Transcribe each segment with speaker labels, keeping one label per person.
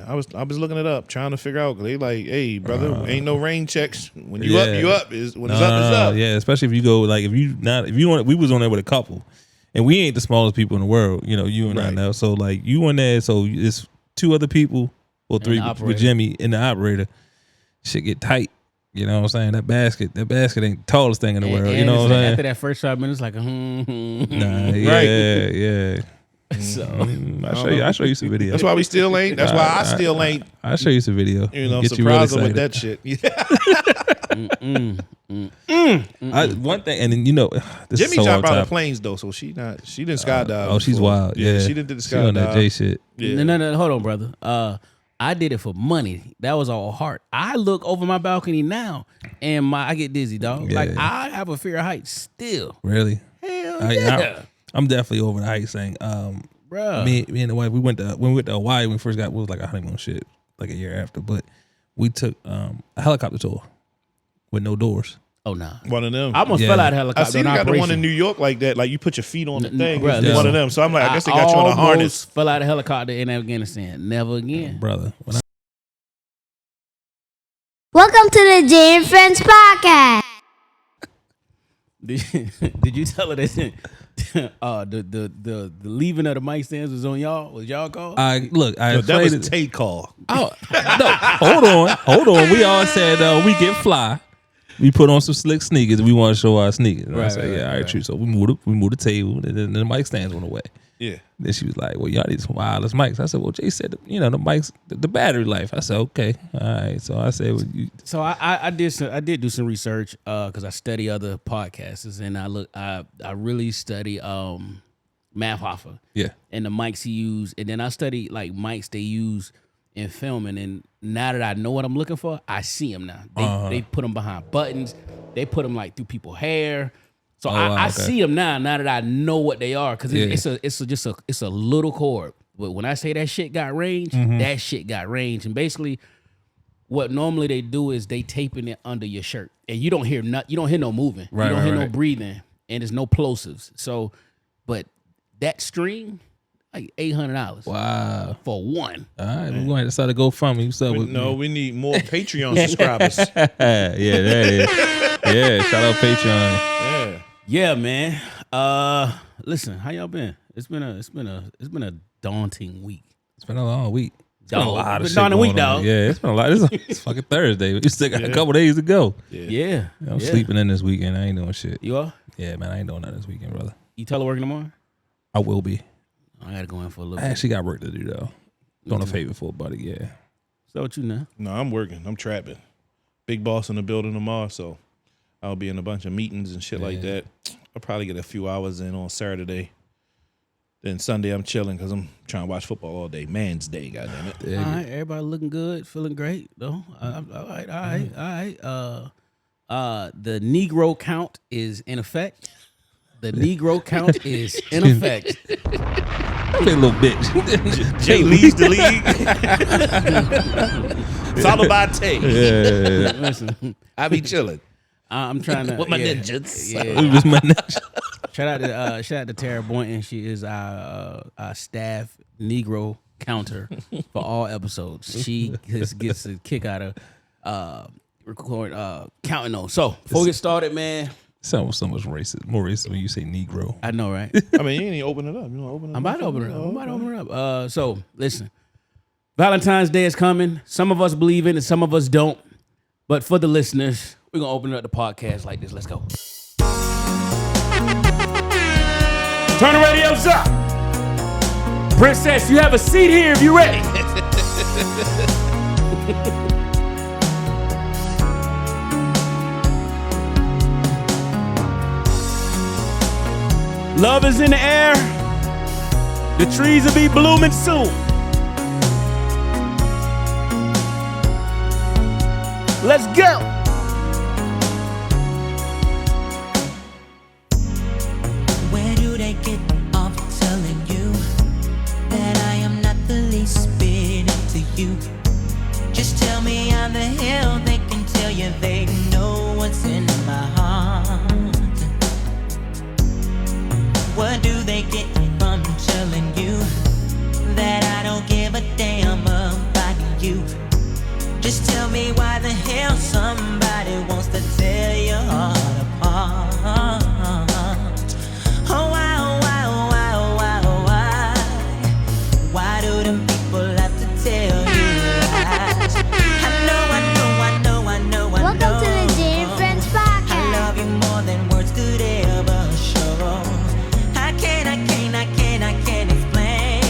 Speaker 1: I was looking it up, trying to figure out. They like, hey, brother, ain't no rain checks. When you up, you up. When it's up, it's up.
Speaker 2: Yeah, especially if you go like we was on there with a couple, and we ain't the smallest people in the world. You know, you and I know. So like you on there, so it's 2 other people or 3 with Jimmy and the operator. Shit get tight. You know what I'm saying? That basket ain't the tallest thing in the world. You know what I'm saying?
Speaker 3: After that first 5 minutes, like
Speaker 2: yeah.
Speaker 3: So
Speaker 2: I'll show you some video.
Speaker 1: That's why we still ain't. That's why I still ain't.
Speaker 2: I'll show you some video.
Speaker 1: You know, surprise them with that shit.
Speaker 2: One thing, and then
Speaker 1: Jimmy jumped out of planes though, so she didn't skydive.
Speaker 2: Oh, she's wild. Yeah,
Speaker 1: she didn't do the skydive.
Speaker 2: She on that J shit.
Speaker 3: Yeah. No, hold on, brother. I did it for money. That was all heart. I look over my balcony now, and I get dizzy, dog. Yeah. Like I have a fear of heights still.
Speaker 2: Really?
Speaker 3: Hell yeah.
Speaker 2: I'm definitely over the heights thing.
Speaker 3: Bro,
Speaker 2: me and the wife, when we went to Hawaii when we first got, it was like a honeymoon shit, like a year after. But we took a helicopter tour with no doors.
Speaker 3: Oh nah,
Speaker 1: one of them.
Speaker 3: I almost fell out of helicopter.
Speaker 1: I seen got the one in New York like that. Like you put your feet on the thing.
Speaker 3: Bruh,
Speaker 1: one of them. So I'm like, I guess they got you on a harness.
Speaker 3: Fell out of helicopter in Afghanistan. Never again,
Speaker 2: brother.
Speaker 4: Welcome to the Jay and Friends podcast.
Speaker 3: Did you tell her that the leaving of the mic stands was on y'all? Was y'all called?
Speaker 1: That was a Tate call.
Speaker 2: Oh no! Hold on. We all said we get fly. We put on some slick sneakers. We want to show our sneakers. And I said, all right, true. So we moved the table, and then the mic stands went away.
Speaker 1: Yeah.
Speaker 2: Then she was like, well, y'all need some wireless mics. I said, well, Jay said, the mics, the battery life. I said, okay, all right. So I said,
Speaker 3: So I did do some research because I study other podcasts, and I really study Matt Hoffa.
Speaker 2: Yeah.
Speaker 3: And the mics he used, and then I study like mics they use in filming, and now that I know what I'm looking for, I see them now. They put them behind buttons. They put them like through people's hair. So I see them now that I know what they are, because it's a little cord. But when I say that shit got range, that shit got range. And basically, what normally they do is they taping it under your shirt, and you don't hear no moving, you don't hear no breathing, and there's no plosives. So, but that string, like $800.
Speaker 2: Wow,
Speaker 3: for one.
Speaker 2: All right, we're going to decide to go from you.
Speaker 1: We need more Patreon subscribers.
Speaker 2: Yeah, that is. Yeah, shout out Patreon.
Speaker 3: Yeah, man. Listen, how y'all been? It's been a daunting week.
Speaker 2: It's been a long week. It's been a lot of shit
Speaker 3: daunting week,
Speaker 2: on.
Speaker 3: dog.
Speaker 2: Yeah, it's been a lot. It's fucking Thursday. We still got a couple days to go.
Speaker 3: Yeah.
Speaker 2: I'm sleeping in this weekend. I ain't doing shit.
Speaker 3: You are?
Speaker 2: Yeah, man. I ain't doing that this weekend, brother.
Speaker 3: You teleworking tomorrow?
Speaker 2: I will be.
Speaker 3: I gotta go in for a little bit.
Speaker 2: I actually got work to do though. Doing a favor for a buddy. Yeah.
Speaker 3: So what you know?
Speaker 1: No, I'm working. I'm trapping. Big boss in the building tomorrow, so I'll be in a bunch of meetings and shit like that. I'll probably get a few hours in on Saturday. Then Sunday I'm chilling because I'm trying to watch football all day. Man's Day, goddammit.
Speaker 3: All right, everybody looking good, feeling great though. All right. The Negro count is in effect. The Negro count is in effect.
Speaker 2: That little bitch.
Speaker 1: Jay leads the league. It's all about Tay.
Speaker 2: Yeah.
Speaker 3: Listen,
Speaker 1: I be chilling.
Speaker 3: I'm trying to
Speaker 1: with my ninjas.
Speaker 3: Shout out to Tara Boynton. She is our staff Negro counter for all episodes. She gets a kick out of counting those. So before we get started, man.
Speaker 2: Sounds so much more racist when you say Negro.
Speaker 3: I know, right?
Speaker 1: I mean, you ain't even open it up. You know, open it
Speaker 3: I'm about to open it up. So listen, Valentine's Day is coming. Some of us believe in it, and some of us don't. But for the listeners, we're gonna open up the podcast like this. Let's go. Turn the radios up. Princess, you have a seat here if you're ready. Love is in the air. The trees will be blooming soon. Let's go.
Speaker 5: Where do they get off telling you that I am not the least bit into you? Just tell me how the hell they can tell you they know what's in my heart. What do they get from telling you that I don't give a damn about you. Just tell me why the hell somebody wants to tear your heart apart. Oh, why, oh, why, oh, why, oh, why, oh, why? Why do them people have to tell you lies? I know.
Speaker 4: Welcome to the Jay and Friends podcast.
Speaker 5: I love you more than words could ever show. I can't explain.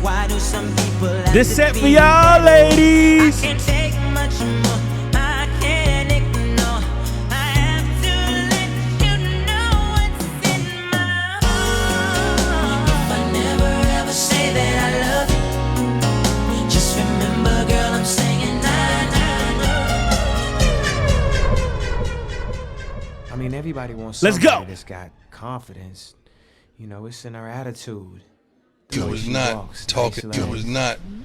Speaker 5: Why do some people have
Speaker 1: This
Speaker 5: to
Speaker 1: set for
Speaker 5: be
Speaker 1: y'all, ladies.
Speaker 5: I can't take much more. I can't ignore. I have to let you know what's in my heart. If I never ever say that I love you, just remember, girl, I'm saying
Speaker 6: I mean, everybody wants
Speaker 1: Let's
Speaker 6: somebody
Speaker 1: go.
Speaker 6: that's got confidence. You know, it's in our attitude.
Speaker 7: You was not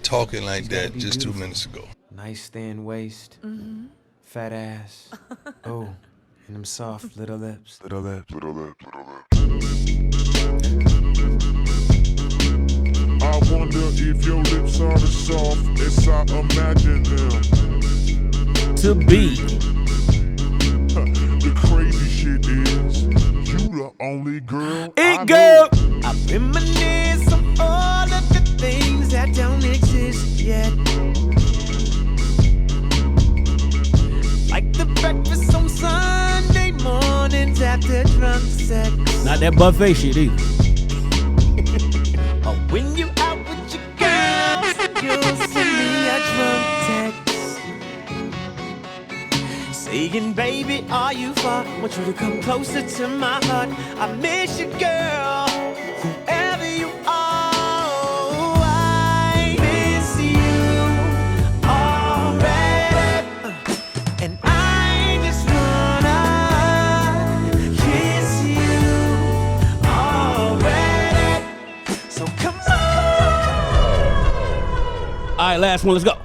Speaker 7: talking like that just 2 minutes ago.
Speaker 6: Nice thin waist, fat ass. Oh, and them soft little lips.
Speaker 8: I wonder if your lips are as soft as I imagine them.
Speaker 1: To be.
Speaker 8: The crazy shit is, you the only girl I
Speaker 1: It girl.
Speaker 6: I reminisce on all of the things that don't exist yet. Like the breakfast on Sunday mornings after drunk sex.
Speaker 3: Not that buffet shit either.
Speaker 6: Or when you out with your girls, you'll send me a drunk text saying, baby, are you far? Want you to come closer to my heart. I miss you, girl, whoever you are. I miss you already, and I just wanna kiss you already. So come on.
Speaker 3: All right, last one. Let's go.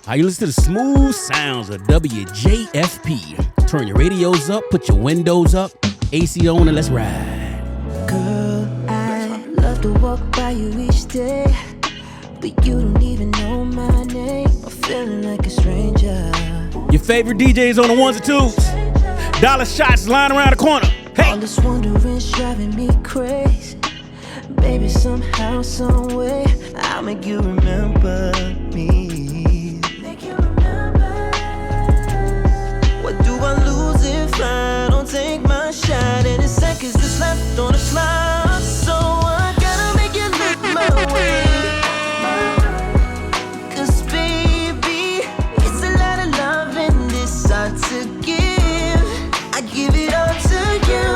Speaker 3: How you listen to the smooth sounds of WJFP. Turn your radios up, put your windows up, AC on, and let's ride.
Speaker 5: Girl, I love to walk by you each day, but you don't even know my name. I'm feeling like a stranger.
Speaker 3: Your favorite DJs on the ones and twos. Dollar shots lying around the corner. Hey,
Speaker 5: All this wondering's driving me crazy. Baby, somehow, some way, I'll make you remember me. What do I lose if I don't take my shot? And it's seconds that's left on the clock, so I gotta make you look my way. 'Cause baby, it's a lot of love in this hard to give. I give it all to you.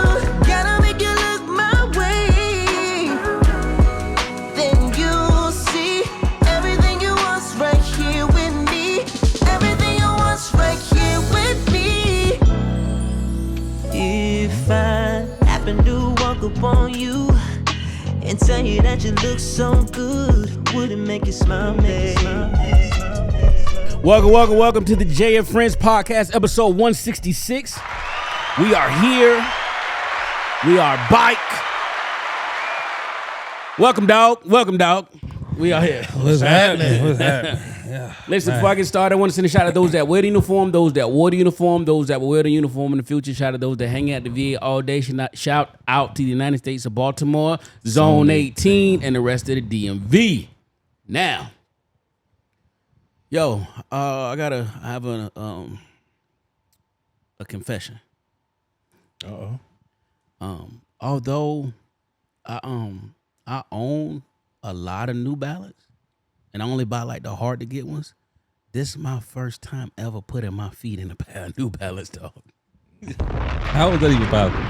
Speaker 5: Gotta make you look my way. Then you'll see everything you want's right here with me. Everything you want's right here with me. If I happen to walk upon you and tell you that you look so good, would it make you smile, babe?
Speaker 3: welcome to the Jay and Friends podcast, episode 166. We are here. We are bike. Welcome, dog. We are here.
Speaker 2: What's happening? Yeah.
Speaker 3: Listen, before I get started, I want to send a shout out to those that wear the uniform, those that wore the uniform, those that will wear the uniform in the future. Shout out to those that hang out the VA all day. Shout out to the United States of Baltimore, Zone 18, and the rest of the DMV. Now, yo, I have a confession. Although I own a lot of New Balance, and I only buy like the hard to get ones, this is my first time ever putting my feet in a pair of New Balance, dog.
Speaker 2: How was that even possible?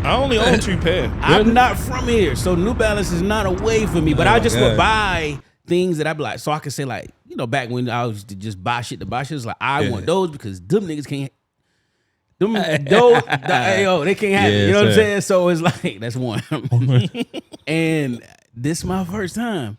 Speaker 1: I only own 2 pair.
Speaker 3: I'm not from here, so New Balance is not a way for me. But I just would buy things that I be like, so I could say like, you know, back when I was to just buy shit, it's like I want those because them niggas can't. They can't have it. You know what I'm saying? So it's like that's one. And this is my first time.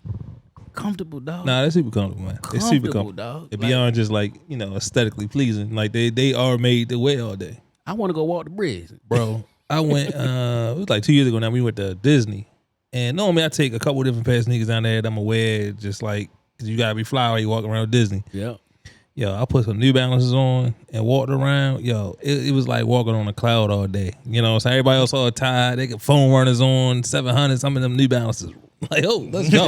Speaker 3: Comfortable, dog.
Speaker 2: Nah, they're super comfortable, man. They're super comfortable,
Speaker 3: dog.
Speaker 2: They're beyond just like, you know, aesthetically pleasing. Like they are made to wear all day.
Speaker 3: I want to go walk the bridge,
Speaker 2: Bro, I went it was like 2 years ago now. We went to Disney And normally I take a couple different pair of sneakers down there that I'm aware, just like, because you got to be fly while you walk around Disney.
Speaker 3: Yep.
Speaker 2: Yo, I put some New Balances on and walked around. Yo, it was like walking on a cloud all day. You know, so everybody else all tired. They got foam runners on, 700, some of them New Balances. Like, oh, let's go.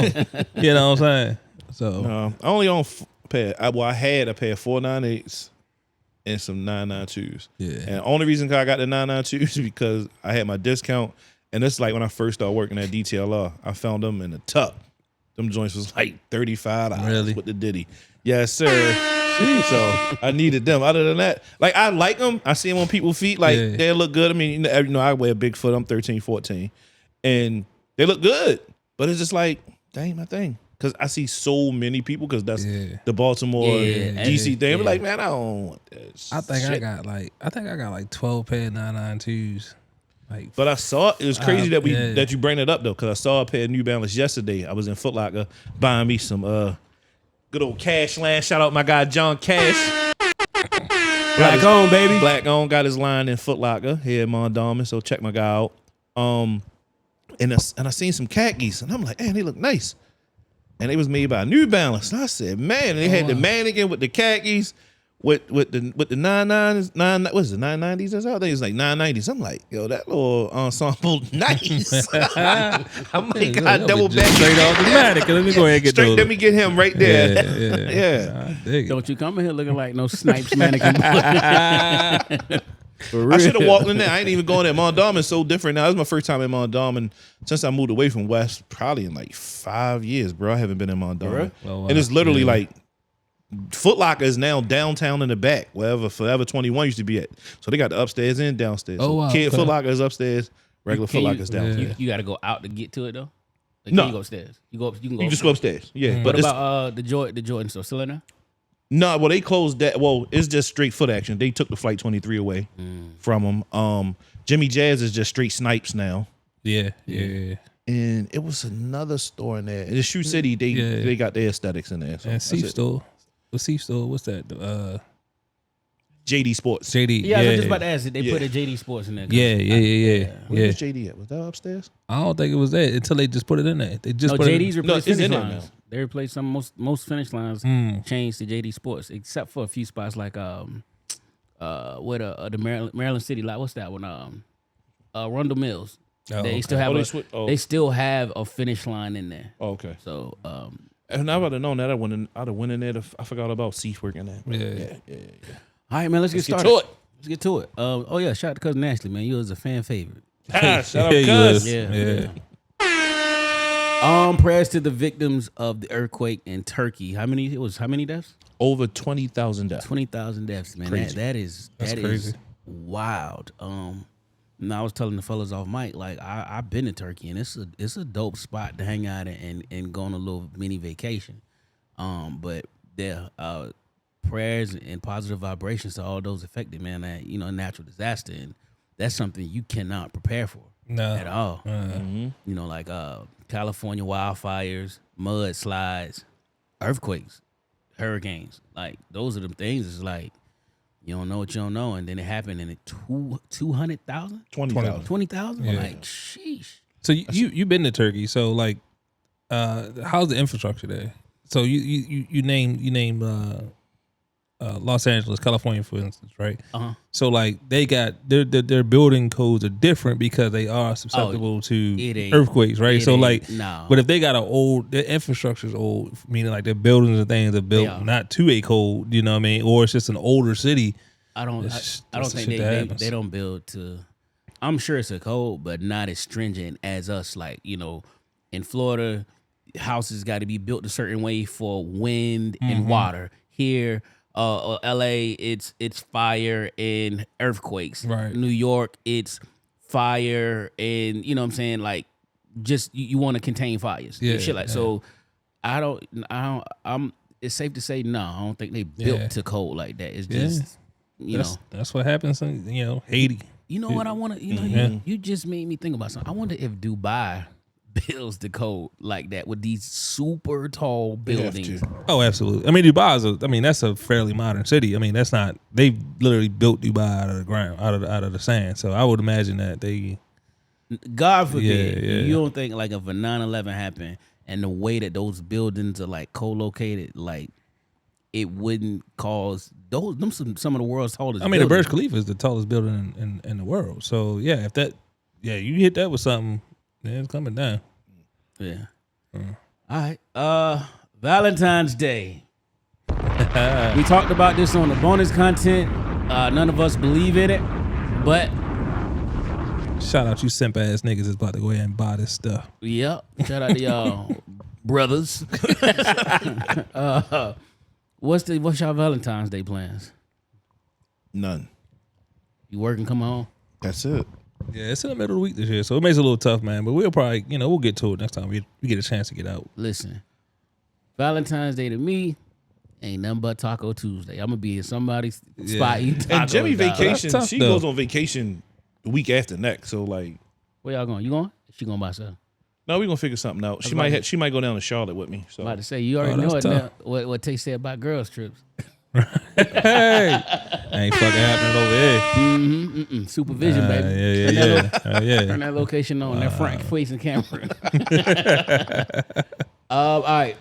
Speaker 2: You know what I'm saying? So
Speaker 1: I only own a pair. I had a pair of 498s and some 992s.
Speaker 2: Yeah.
Speaker 1: And the only reason I got the 992s is because I had my discount. And it's like when I first started working at DTLR, I found them in the tuck. Them joints was like $35
Speaker 2: Really?
Speaker 1: with the Diddy. Yes, sir. So I needed them. Other than that, like I like them. I see them on people's feet. Like they look good. I mean, you know, I wear Bigfoot. I'm 13, 14. And they look good. But it's just like, that ain't my thing. Because I see so many people, because that's the Baltimore DC thing. I'm like, man, I don't want that
Speaker 2: I think
Speaker 1: shit.
Speaker 2: I got like 12 pair of 992s. Like,
Speaker 1: but I saw it was crazy that you bring it up though, because I saw a pair of New Balance yesterday. I was in Foot Locker buying me some good old Cash Land. Shout out my guy John Cash.
Speaker 3: Black on, baby.
Speaker 1: Black on got his line in Foot Locker here in Mondawmin, so check my guy out. And I seen some khakis, and I'm like, man, they look nice. And they was made by New Balance. And I said, man, they had the mannequin with the khakis. With the 990s, what is it, 990s? That's out there. It's like 990s. I'm like, yo, that little ensemble nice. I'm like, God, double back
Speaker 2: straight off the mannequin. Let me go ahead and get
Speaker 1: straight.
Speaker 2: those.
Speaker 1: Let me get him right there. Yeah.
Speaker 3: Don't you come in here looking like no Snipes mannequin. For real.
Speaker 1: I should have walked in there. I ain't even going there. Mondawmin is so different now. This is my first time in Mondawmin since I moved away from West, probably in like 5 years, bro. I haven't been in Mondawmin.
Speaker 2: Oh, wow.
Speaker 1: And it's literally like Foot Locker is now downtown in the back, wherever Forever 21 used to be at. So they got the upstairs and downstairs.
Speaker 2: Oh, wow.
Speaker 1: Kid
Speaker 2: Okay.
Speaker 1: Foot Locker is upstairs. Regular Foot Locker is downstairs.
Speaker 3: You got to go out to get to it though. Like,
Speaker 1: No.
Speaker 3: you go upstairs. You go. You can go.
Speaker 1: You just go upstairs. Yeah.
Speaker 3: What
Speaker 1: But it's,
Speaker 3: about the Jordan store? Still in there?
Speaker 1: no, well, they closed that. Well, it's just straight Foot Action. They took the Flight 23 away from them. Jimmy Jazz is just straight Snipes now.
Speaker 2: Yeah.
Speaker 1: And it was another store in there. In the Shoe City, they got their aesthetics in there. So
Speaker 2: And
Speaker 1: that's
Speaker 2: Seaf
Speaker 1: it.
Speaker 2: store. The Seaf store, what's that?
Speaker 1: JD Sports.
Speaker 2: JD.
Speaker 3: Yeah, I was just about to ask it. They put a JD Sports in there.
Speaker 2: Yeah.
Speaker 1: Where was JD at? Was that upstairs?
Speaker 2: I don't think it was that until they just put it in there. They just
Speaker 3: No,
Speaker 2: put
Speaker 3: JD's
Speaker 2: it
Speaker 3: replaced
Speaker 1: it's
Speaker 3: finish
Speaker 1: in there
Speaker 3: lines.
Speaker 1: now.
Speaker 3: They replaced most finish lines changed to JD Sports, except for a few spots like where the Maryland City lot. What's that one? Rundle Mills. They still have they still have a finish line in there.
Speaker 1: Oh, okay.
Speaker 3: So
Speaker 1: And I would have known that. I'd have went in there. I forgot about Seaf working there.
Speaker 2: Yeah.
Speaker 3: all right, man, let's get
Speaker 1: get
Speaker 3: started.
Speaker 1: to it.
Speaker 3: Let's get to it. Oh yeah, shout out to Cousin Ashley, man. You was a fan favorite.
Speaker 1: Shout out
Speaker 2: Yeah,
Speaker 1: Cuz.
Speaker 3: Yeah. Prayers to the victims of the earthquake in Turkey. How many deaths?
Speaker 1: Over 20,000 deaths.
Speaker 3: 20,000 deaths, man.
Speaker 1: Crazy.
Speaker 3: That is
Speaker 2: crazy.
Speaker 3: wild. Now I was telling the fellas off mic, like I've been to Turkey and it's a dope spot to hang out and go on a little mini vacation. But there prayers and positive vibrations to all those affected, man. That, you know, natural disaster, and that's something you cannot prepare for at all. You know, like California wildfires, mudslides, earthquakes, hurricanes. Like those are the things. It's like you don't know what you don't know, and then it happened in 200,000,
Speaker 1: 20,000.
Speaker 3: 20,000.
Speaker 2: Yeah.
Speaker 3: Like sheesh.
Speaker 2: So you've been to Turkey. So like, how's the infrastructure there? So you name Los Angeles, California, for instance, right? So like they got their building codes are different because they are susceptible to earthquakes, right? So like, but if they got their infrastructure is old, meaning like their buildings and things are built not to a code, you know what I mean, or it's just an older city.
Speaker 3: I don't think they don't build to. I'm sure it's a code, but not as stringent as us. Like, you know, in Florida, houses got to be built a certain way for wind and water. Here, LA, it's fire and earthquakes.
Speaker 2: Right.
Speaker 3: New York, it's fire and, you know what I'm saying, like just you want to contain fires.
Speaker 2: Yeah,
Speaker 3: Shit like so. It's safe to say no. I don't think they built to code like that. It's just
Speaker 2: that's what happens in Haiti.
Speaker 3: You know what I want to? You just made me think about something. I wonder if Dubai builds the code like that with these super tall buildings.
Speaker 2: Oh, absolutely. I mean, Dubai that's a fairly modern city. I mean, that's not. They literally built Dubai out of the ground, out of the sand. So I would imagine that they
Speaker 3: God forbid,
Speaker 2: Yeah.
Speaker 3: you don't think like if a 9/11 happened and the way that those buildings are like co-located, like it wouldn't cause some of the world's tallest.
Speaker 2: I mean, the
Speaker 3: buildings.
Speaker 2: Burj Khalifa is the tallest building in the world. So yeah, if that, you hit that with something, then it's coming down.
Speaker 3: Yeah. All right. Valentine's Day. We talked about this on the bonus content. None of us believe in it, but
Speaker 2: Shout out you simp ass niggas is about to go ahead and buy this stuff.
Speaker 3: yep. Shout out to y'all brothers. What's y'all Valentine's Day plans?
Speaker 1: None.
Speaker 3: You working? Come home.
Speaker 1: That's it.
Speaker 2: Yeah, it's in the middle of the week this year, so it makes it a little tough, man. But we'll probably, we'll get to it next time we get a chance to get out.
Speaker 3: Listen, Valentine's Day to me ain't nothing but Taco Tuesday. I'm gonna be in somebody's spot eating tacos.
Speaker 1: And Jimmy
Speaker 3: dog.
Speaker 1: vacation,
Speaker 2: That's tough,
Speaker 1: she
Speaker 2: though.
Speaker 1: goes on vacation the week after next. So like,
Speaker 3: Where y'all going? You going? She going by herself.
Speaker 1: no, we gonna figure something out. She might go down to Charlotte with me. So
Speaker 3: I'm about to say you already know
Speaker 2: that's
Speaker 3: it
Speaker 2: tough.
Speaker 3: now. What Tay said about girls trips.
Speaker 2: Hey, ain't fucking happening over here.
Speaker 3: Supervision, baby.
Speaker 2: Yeah.
Speaker 3: Turn that location on. That front facing camera. All right.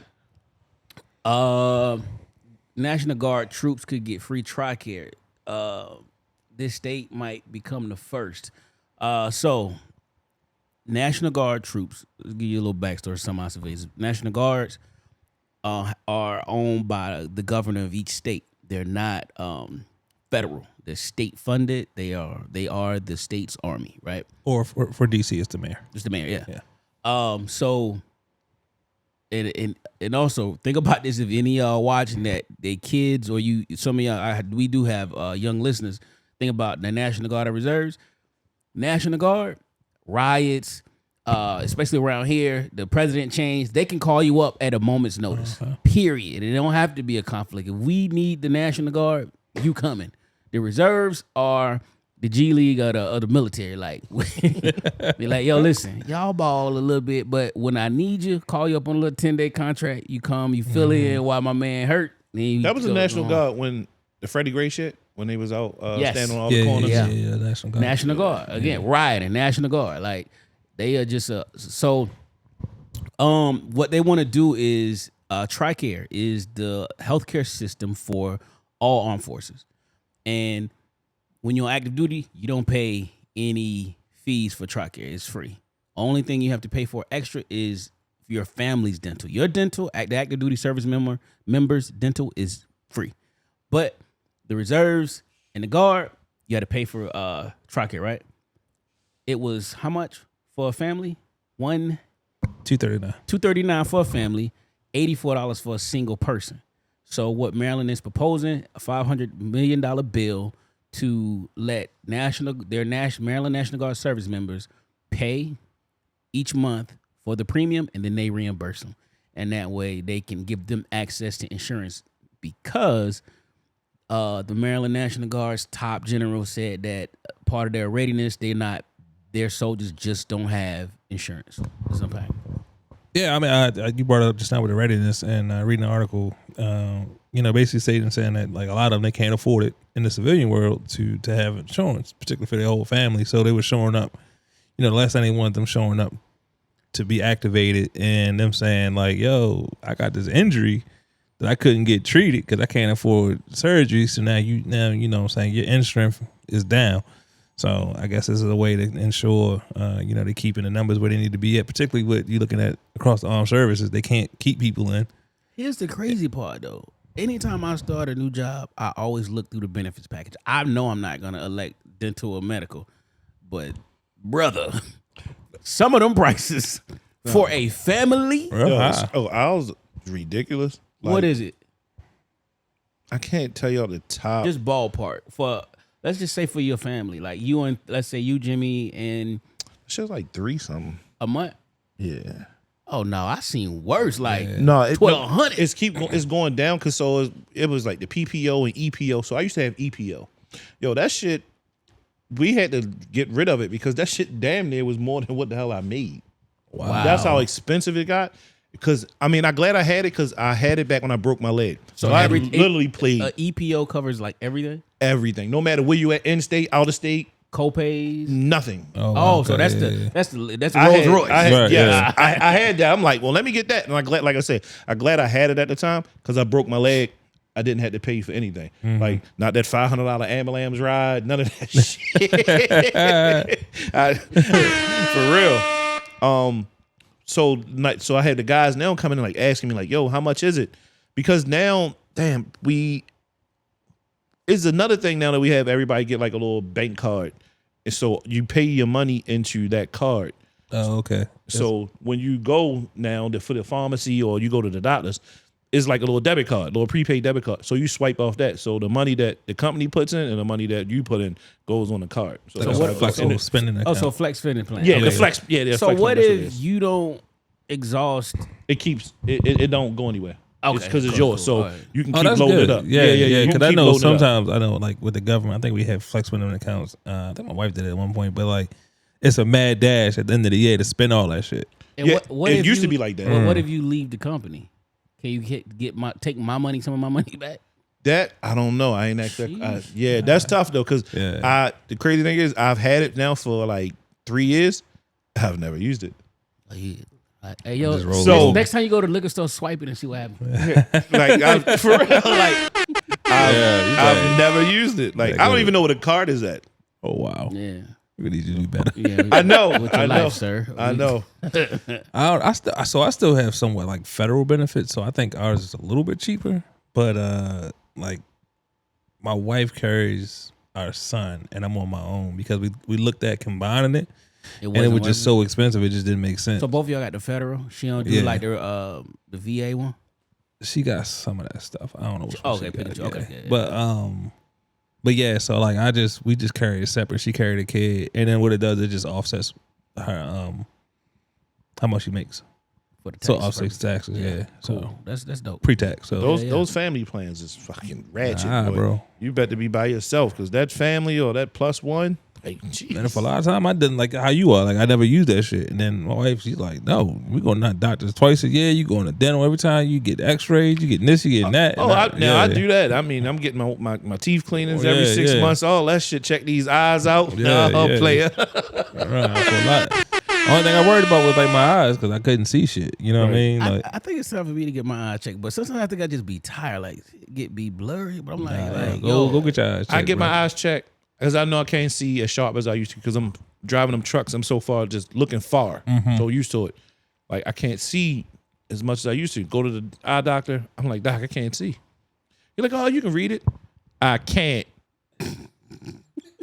Speaker 3: National Guard troops could get free TRICARE. This state might become the first. So, National Guard troops. Let's give you a little backstory. Some observations. National Guards are owned by the governor of each state. They're not federal. They're state funded. They are the state's army, right?
Speaker 2: Or for DC, it's the mayor.
Speaker 3: Just the mayor,
Speaker 2: Yeah.
Speaker 3: So, and also think about this. If any of y'all watching that, they kids or you, some of y'all, we do have young listeners. Think about the National Guard and Reserves. National Guard riots, especially around here. The president changed. They can call you up at a moment's notice. Period. It don't have to be a conflict. If we need the National Guard, you coming. The reserves are the G League of the military. Like, be like, yo, listen, y'all ball a little bit, but when I need you, call you up on a little 10-day contract. You come, you fill in while my man hurt.
Speaker 1: that was the National Guard when the Freddie Gray shit, when they was out standing on all the corners.
Speaker 3: Yeah.
Speaker 2: National Guard.
Speaker 3: National Guard. Again, rioting, National Guard. Like, they are just so what they want to do is TRICARE is the healthcare system for all armed forces. And when you're on active duty, you don't pay any fees for TRICARE. It's free. Only thing you have to pay for extra is your family's dental. Your dental, the active duty service members' dental is free. But the reserves and the guard, you had to pay for TRICARE, right? It was how much for a family?
Speaker 2: $239.
Speaker 3: $239 for a family, $84 for a single person. So what Maryland is proposing, a $500 million bill to let Maryland National Guard service members pay each month for the premium, and then they reimburse them. And that way they can give them access to insurance, because the Maryland National Guard's top general said that part of their readiness, their soldiers just don't have insurance. It's impact.
Speaker 2: Yeah, I mean, you brought it up just now with the readiness, and reading an article, basically saying that like a lot of them, they can't afford it in the civilian world to have insurance, particularly for their whole family. So they were showing up. The last time they wanted them showing up to be activated, and them saying like, "Yo, I got this injury that I couldn't get treated because I can't afford surgery. So now you know what I'm saying, your end strength is down." So I guess this is a way to ensure, they're keeping the numbers where they need to be at, particularly what you're looking at across the armed services. They can't keep people in.
Speaker 3: Here's the crazy part, though. Anytime I start a new job, I always look through the benefits package. I know I'm not going to elect dental or medical, but brother, some of them prices for a family.
Speaker 1: Ours is ridiculous. Like,
Speaker 3: what is it?
Speaker 1: I can't tell you all the top.
Speaker 3: Just ballpark for. Let's just say for your family, like you and let's say you, Jimmy, and
Speaker 1: shit's like 3 something
Speaker 3: a month.
Speaker 1: Yeah.
Speaker 3: Oh no, I seen worse. Like
Speaker 1: no,
Speaker 3: $1,200.
Speaker 1: It's going down because it was like the PPO and EPO. So I used to have EPO. Yo, that shit, we had to get rid of it because that shit damn near was more than what the hell I made.
Speaker 3: Wow.
Speaker 1: That's how expensive it got. Because I'm glad I had it because I had it back when I broke my leg. So I literally played.
Speaker 3: EPO covers like everything.
Speaker 1: Everything, no matter where you at, in state, out of state,
Speaker 3: co-pays?
Speaker 1: Nothing.
Speaker 3: Oh,
Speaker 2: okay,
Speaker 3: so that's
Speaker 2: yeah.
Speaker 3: the Rolls Royce.
Speaker 1: I had,
Speaker 2: Right,
Speaker 1: yes,
Speaker 2: yeah.
Speaker 1: I had that. I'm like, well, let me get that. And I'm glad, like I said, I'm glad I had it at the time because I broke my leg. I didn't have to pay for anything. Like, not that $500 ambulance ride, none of that shit. For real. So I had the guys now coming in like asking me like, yo, how much is it? Because now, damn, it's another thing now that we have everybody get like a little bank card. And so you pay your money into that card.
Speaker 2: Oh, okay.
Speaker 1: So when you go now for the pharmacy or you go to the doctors, it's like a little debit card, little prepaid debit card. So you swipe off that. So the money that the company puts in and the money that you put in goes on the card. So
Speaker 2: Like
Speaker 1: that's
Speaker 2: a
Speaker 1: how it
Speaker 2: flexible
Speaker 1: goes.
Speaker 2: spending account.
Speaker 3: Oh, so flex spending plan.
Speaker 1: Yeah, the
Speaker 2: Okay.
Speaker 1: flex. Yeah, the
Speaker 3: So
Speaker 1: flex
Speaker 3: what
Speaker 1: plan, that's
Speaker 3: if
Speaker 1: it is.
Speaker 3: you don't exhaust?
Speaker 1: It keeps it don't go anywhere.
Speaker 3: Okay,
Speaker 1: Because it's
Speaker 3: cool,
Speaker 1: yours.
Speaker 3: cool.
Speaker 1: So
Speaker 3: All right.
Speaker 1: you can
Speaker 2: Oh,
Speaker 1: keep
Speaker 2: that's
Speaker 1: loading
Speaker 2: good.
Speaker 1: it up.
Speaker 2: Yeah.
Speaker 1: you can
Speaker 2: Because I
Speaker 1: keep
Speaker 2: know
Speaker 1: loading it up.
Speaker 2: sometimes I know like with the government, I think we have flex spending accounts. I think my wife did it at one point, but like it's a mad dash at the end of the year to spend all that shit.
Speaker 3: And
Speaker 1: Yeah,
Speaker 3: what
Speaker 1: it
Speaker 3: if
Speaker 1: used to
Speaker 3: you-
Speaker 1: be like that.
Speaker 3: Well, what if you leave the company? Can you take my money, some of my money back?
Speaker 1: That I don't know. I ain't actually.
Speaker 3: Jeez.
Speaker 1: Yeah, that's tough though. Because
Speaker 2: Yeah.
Speaker 1: the crazy thing is, I've had it now for like 3 years. I've never used it.
Speaker 3: Hey yo,
Speaker 2: Just roll
Speaker 1: So-
Speaker 3: next time you go to the liquor store, swipe it and see what happens.
Speaker 1: Like for real, like I've
Speaker 2: like-
Speaker 1: never used it. Like I don't even know what a card is at.
Speaker 2: Oh wow.
Speaker 3: Yeah,
Speaker 2: We need you to do better.
Speaker 3: yeah.
Speaker 1: I know.
Speaker 3: With your
Speaker 1: I know,
Speaker 3: life, sir.
Speaker 1: I know.
Speaker 2: I still have somewhat like federal benefits, so I think ours is a little bit cheaper. But like my wife carries our son, and I'm on my own because we looked at combining it, and it was just so expensive. It just didn't make sense.
Speaker 3: So both of y'all got the federal. She don't do
Speaker 2: Yeah.
Speaker 3: like the VA one.
Speaker 2: She got some of that stuff. I don't know. Which one
Speaker 3: Okay,
Speaker 2: she got,
Speaker 3: picture.
Speaker 2: yeah.
Speaker 3: Okay, yeah.
Speaker 2: But yeah. So like we just carry it separate. She carried a kid, and then what it does, it just offsets her how much she makes.
Speaker 3: For the
Speaker 2: So
Speaker 3: tax
Speaker 2: offsets
Speaker 3: purposes.
Speaker 2: taxes. Yeah.
Speaker 3: Cool.
Speaker 2: So
Speaker 3: That's dope.
Speaker 2: pre-tax. So
Speaker 1: Those family plans is fucking ratchet,
Speaker 2: Nah,
Speaker 1: boy.
Speaker 2: bro.
Speaker 1: You better be by yourself because that family or that plus one, like, geez.
Speaker 2: And for a lot of time, I didn't like how you are. Like, I never used that shit. And then my wife, she's like, no, we going to doctors twice a year. You going to dental every time. You get x-rays. You getting this, you getting that.
Speaker 1: Oh,
Speaker 2: And
Speaker 1: I do that. I mean, I'm getting my teeth cleanings
Speaker 2: Oh,
Speaker 1: every
Speaker 2: yeah,
Speaker 1: 6
Speaker 2: yeah.
Speaker 1: months. All that shit. Check these eyes out.
Speaker 2: Yeah,
Speaker 1: No,
Speaker 2: yeah.
Speaker 1: player.
Speaker 2: Right, so a lot. Only thing I worried about was like my eyes because I couldn't see shit. You know what I mean? Like,
Speaker 3: I think it's time for me to get my eye checked, but sometimes I think I just be tired, like be blurry. But I'm like,
Speaker 2: go get your eyes checked.
Speaker 1: I get my
Speaker 2: bro.
Speaker 1: eyes checked because I know I can't see as sharp as I used to because I'm driving them trucks. I'm so far just looking far, so used to it. Like I can't see as much as I used to. Go to the eye doctor. I'm like, doc, I can't see. You're like, oh, you can read it. I can't.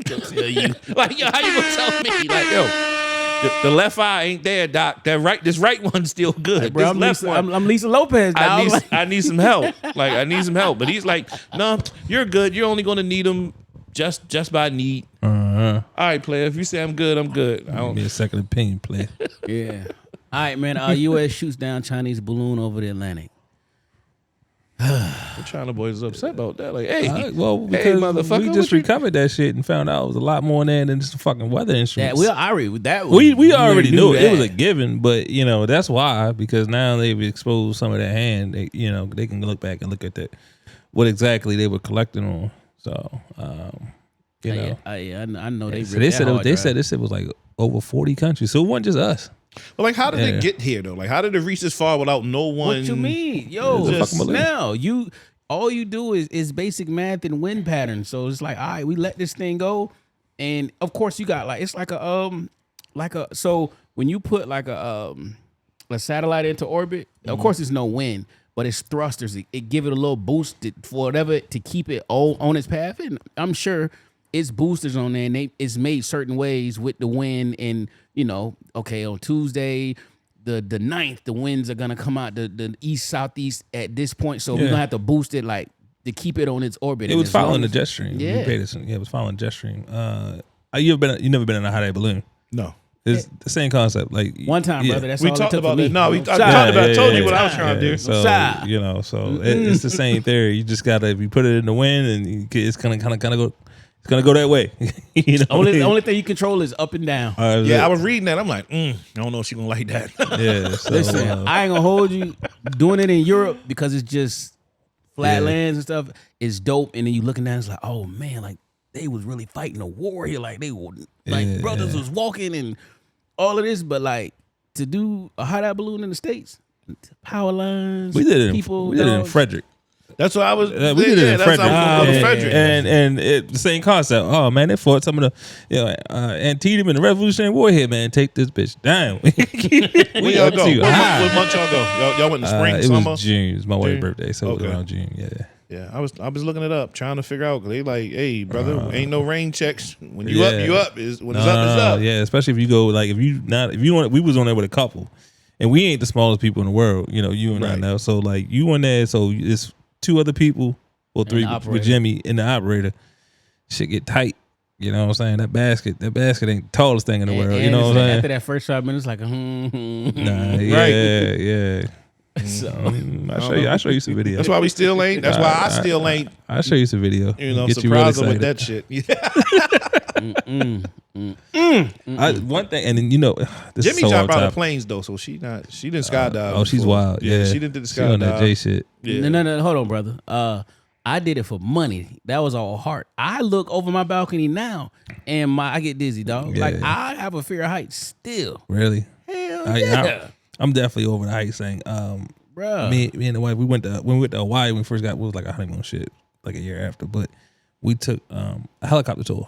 Speaker 1: Tell you. Like, yo, how you gonna tell me? Like, yo, the left eye ain't there, doc. This right one's still good.
Speaker 3: bro,
Speaker 1: This
Speaker 3: I'm
Speaker 1: left
Speaker 3: Lisa,
Speaker 1: one.
Speaker 3: I'm Lisa Lopez. Now.
Speaker 1: I need some help. Like I need some help. But he's like, no, you're good. You're only gonna need them just by need. All right, player. If you say I'm good, I'm good. I don't.
Speaker 2: Be a second opinion player.
Speaker 3: Yeah. All right, man. U.S. shoots down Chinese balloon over the Atlantic.
Speaker 1: The China boys is upset about that. Like, hey,
Speaker 2: Well,
Speaker 1: hey,
Speaker 2: because
Speaker 1: motherfucker,
Speaker 2: we
Speaker 1: what
Speaker 2: just
Speaker 1: you-
Speaker 2: recovered that shit and found out it was a lot more in there than just fucking weather
Speaker 3: Yeah,
Speaker 2: instruments.
Speaker 3: we already
Speaker 2: We already knew it. It was a
Speaker 3: that.
Speaker 2: given, but you know that's why, because now they've exposed some of that hand. They, you know, they can look back and look at that what exactly they were collecting on. So, you know,
Speaker 3: I know they.
Speaker 2: so they said this shit was like over 40 countries. So it wasn't just us.
Speaker 1: But like, how did
Speaker 2: Yeah.
Speaker 1: it get here though? Like, how did it reach this far without no one?
Speaker 3: What you mean, yo?
Speaker 2: It's a fucking balloon.
Speaker 3: Now all you do is basic math and wind patterns. So it's like, all right, we let this thing go, and of course you got it's like a so when you put like a satellite into orbit, of course there's no wind, but it's thrusters. It give it a little boost for whatever to keep it on its path, and I'm sure it's boosters on there, and it's made certain ways with the wind, and okay, on Tuesday. The 9th, the winds are gonna come out the east southeast at this point, so we're gonna have to boost it like to keep it on its orbit.
Speaker 2: It
Speaker 3: And
Speaker 2: was
Speaker 3: as long
Speaker 2: following the
Speaker 3: as-
Speaker 2: jet stream.
Speaker 3: Yeah.
Speaker 2: We paid us, it was following jet stream. You never been in a hot air balloon?
Speaker 1: No.
Speaker 2: It's the same concept. Like
Speaker 3: One time, brother. That's
Speaker 1: We
Speaker 3: all
Speaker 1: talked
Speaker 3: it took
Speaker 1: about
Speaker 3: for me.
Speaker 1: that. No, we
Speaker 3: Shout
Speaker 1: talked
Speaker 3: out.
Speaker 1: about. I told you
Speaker 2: yeah,
Speaker 1: what I was trying to do.
Speaker 2: So
Speaker 3: Shout.
Speaker 2: you know, so it's the same theory. You just gotta, if you put it in the wind, and it's gonna kind of go. It's gonna go that way. You know,
Speaker 3: The only thing you control is up and down.
Speaker 1: Yeah, I was reading that. I'm like, I don't know if she's gonna like that.
Speaker 2: Yeah. So,
Speaker 3: Listen, I ain't gonna hold you. Doing it in Europe because it's just flat
Speaker 2: Yeah.
Speaker 3: lands and stuff is dope. And then you looking down, it's like, oh man, like they was really fighting a war here. Like they were like brothers was walking and all of this, but like to do a hot air balloon in the States, power lines.
Speaker 2: We did it.
Speaker 3: People,
Speaker 2: we did it in Frederick.
Speaker 1: That's what I was.
Speaker 2: We did it in Frederick.
Speaker 1: Frederick.
Speaker 2: And the same concept. Oh man, they fought some of the Antietam and the Revolutionary War here, man. Take this bitch down.
Speaker 1: We y'all go. What month y'all go? Y'all went in spring,
Speaker 2: it
Speaker 1: summer?
Speaker 2: was June. It's my wife's birthday, so it was around June. Yeah.
Speaker 1: Yeah, I was looking it up, trying to figure out. They like, hey, brother, ain't no rain checks. When you up, you up. When it's up, it's up.
Speaker 2: Yeah, especially if you go like if you want. We was on there with a couple, and we ain't the smallest people in the world. You know, you and I know. So like you on there, so it's 2 other people or 3 with Jimmy and the operator. Shit get tight. You know what I'm saying? That basket ain't the tallest thing in the world. You know what I'm saying?
Speaker 3: After that first 5 minutes, like
Speaker 2: yeah. So I'll show you some video.
Speaker 1: That's why we still ain't. That's why I still ain't.
Speaker 2: I'll show you some video.
Speaker 1: You know, surprise them with that shit.
Speaker 2: One thing, and then this
Speaker 1: Jimmy
Speaker 2: is so
Speaker 1: jumped out of
Speaker 2: top.
Speaker 1: planes though, so she didn't skydive.
Speaker 2: Oh, she's
Speaker 1: before.
Speaker 2: wild. Yeah,
Speaker 1: she didn't do the
Speaker 2: she on that
Speaker 1: skydive.
Speaker 2: J shit.
Speaker 1: Yeah.
Speaker 3: No, hold on, brother. I did it for money. That was all heart. I look over my balcony now, and I get dizzy, dog.
Speaker 2: Yeah.
Speaker 3: Like I have a fear of heights still.
Speaker 2: Really?
Speaker 3: Hell yeah.
Speaker 2: I'm definitely over the heights thing.
Speaker 3: Bruh.
Speaker 2: Me and the wife, when we went to Hawaii when we first got, it was like a honeymoon shit, like a year after. But we took a helicopter tour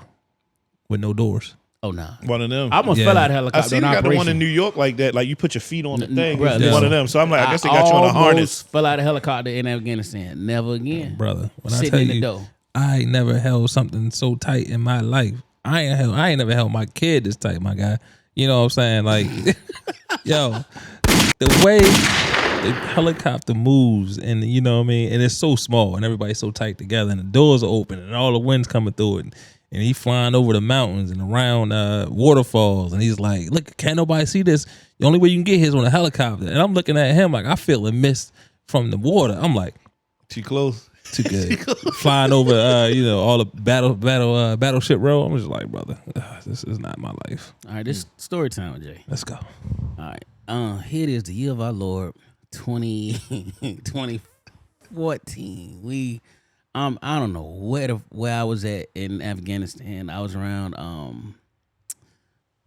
Speaker 2: with no doors.
Speaker 3: Oh nah,
Speaker 1: one of them.
Speaker 3: I almost fell out of helicopter.
Speaker 1: I see you got the one in New York like that. Like you put your feet on the thing.
Speaker 3: Bruh,
Speaker 1: It's one of them. So I'm like, I guess they got you on a harness.
Speaker 3: Fell out of helicopter in Afghanistan. Never again,
Speaker 2: brother. When
Speaker 3: sitting
Speaker 2: I tell
Speaker 3: in the
Speaker 2: you,
Speaker 3: door.
Speaker 2: I ain't never held something so tight in my life. I ain't never held my kid this tight, my guy. You know what I'm saying? Like, yo, the way the helicopter moves, and you know what I mean, and it's so small, and everybody's so tight together, and the doors are open, and all the wind's coming through it, and he flying over the mountains and around waterfalls, and he's like, "Look, can't nobody see this? The only way you can get here is on a helicopter." And I'm looking at him like I feel a mist from the water. I'm like,
Speaker 1: too close.
Speaker 2: Too good. Flying over, all the battleship row. I'm just like, brother, this is not my life.
Speaker 3: All right, this story time, Jay.
Speaker 2: Let's go.
Speaker 3: All right, here it is, the year of our Lord, 2014. I don't know where I was at in Afghanistan. I was around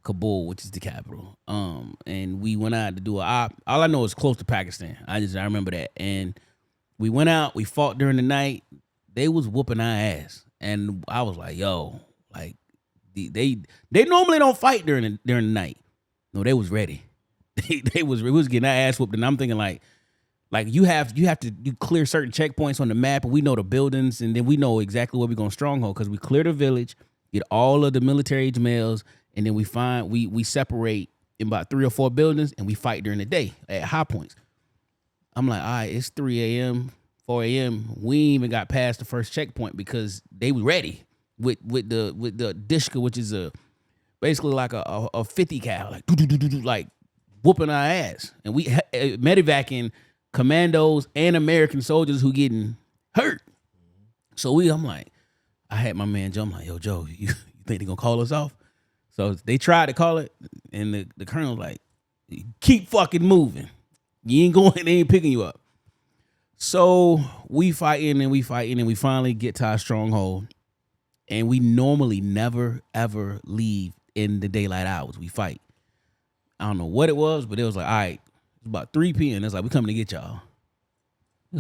Speaker 3: Kabul, which is the capital. And we went out to do a op. All I know is close to Pakistan. I remember that. And we went out, we fought during the night. They was whooping our ass. And I was like, yo, like they normally don't fight during the night. No, they was ready. We was getting our ass whooped. And I'm thinking like you have to clear certain checkpoints on the map, and we know the buildings, and then we know exactly where we're going to stronghold, because we clear the village, get all of the military age males, and then we separate in about 3 or 4 buildings, and we fight during the day at high points. I'm like, all right, it's 3 a.m., 4 a.m. We ain't even got past the first checkpoint because they were ready with the Dishka, which is basically like a 50 cal, like whooping our ass, and we medevacing commandos and American soldiers who getting hurt. So I'm like, I had my man Joe. I'm like, yo, Joe, you think they gonna call us off? So they tried to call it, and the colonel was like, keep fucking moving. You ain't going, they ain't picking you up. So we fighting, and we finally get to our stronghold. And we normally never, ever leave in the daylight hours. We fight. I don't know what it was, but it was like, all right, it's about 3 p.m. It's like, we coming to get y'all.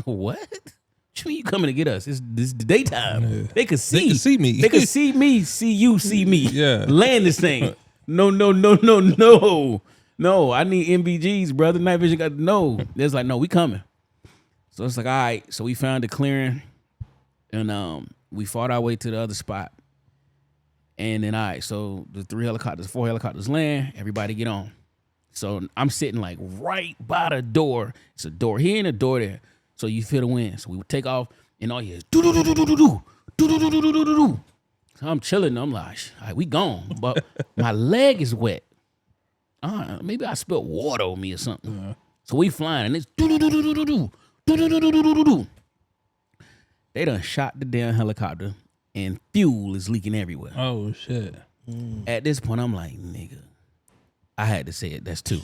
Speaker 3: What? What you mean you coming to get us? This is the daytime. Yeah. They could see
Speaker 2: me.
Speaker 3: They could see me, see you, see me.
Speaker 2: Yeah.
Speaker 3: Land this thing. No. No, I need MBGs, brother. Night vision got no. It's like, no, we coming. So it's like, all right. So we found the clearing, and we fought our way to the other spot. And then, all right, so the 4 helicopters land. Everybody get on. So I'm sitting like right by the door. It's a door here and a door there. So you feel the wind. So we would take off, and all you hear is do. So I'm chilling. I'm like, all right, we gone. But my leg is wet. Maybe I spilled water on me or something. Uh-huh. So we flying, and it's do. They done shot the damn helicopter, and fuel is leaking everywhere.
Speaker 2: Oh shit!
Speaker 3: At this point, I'm like, nigga, I had to say it. That's 2.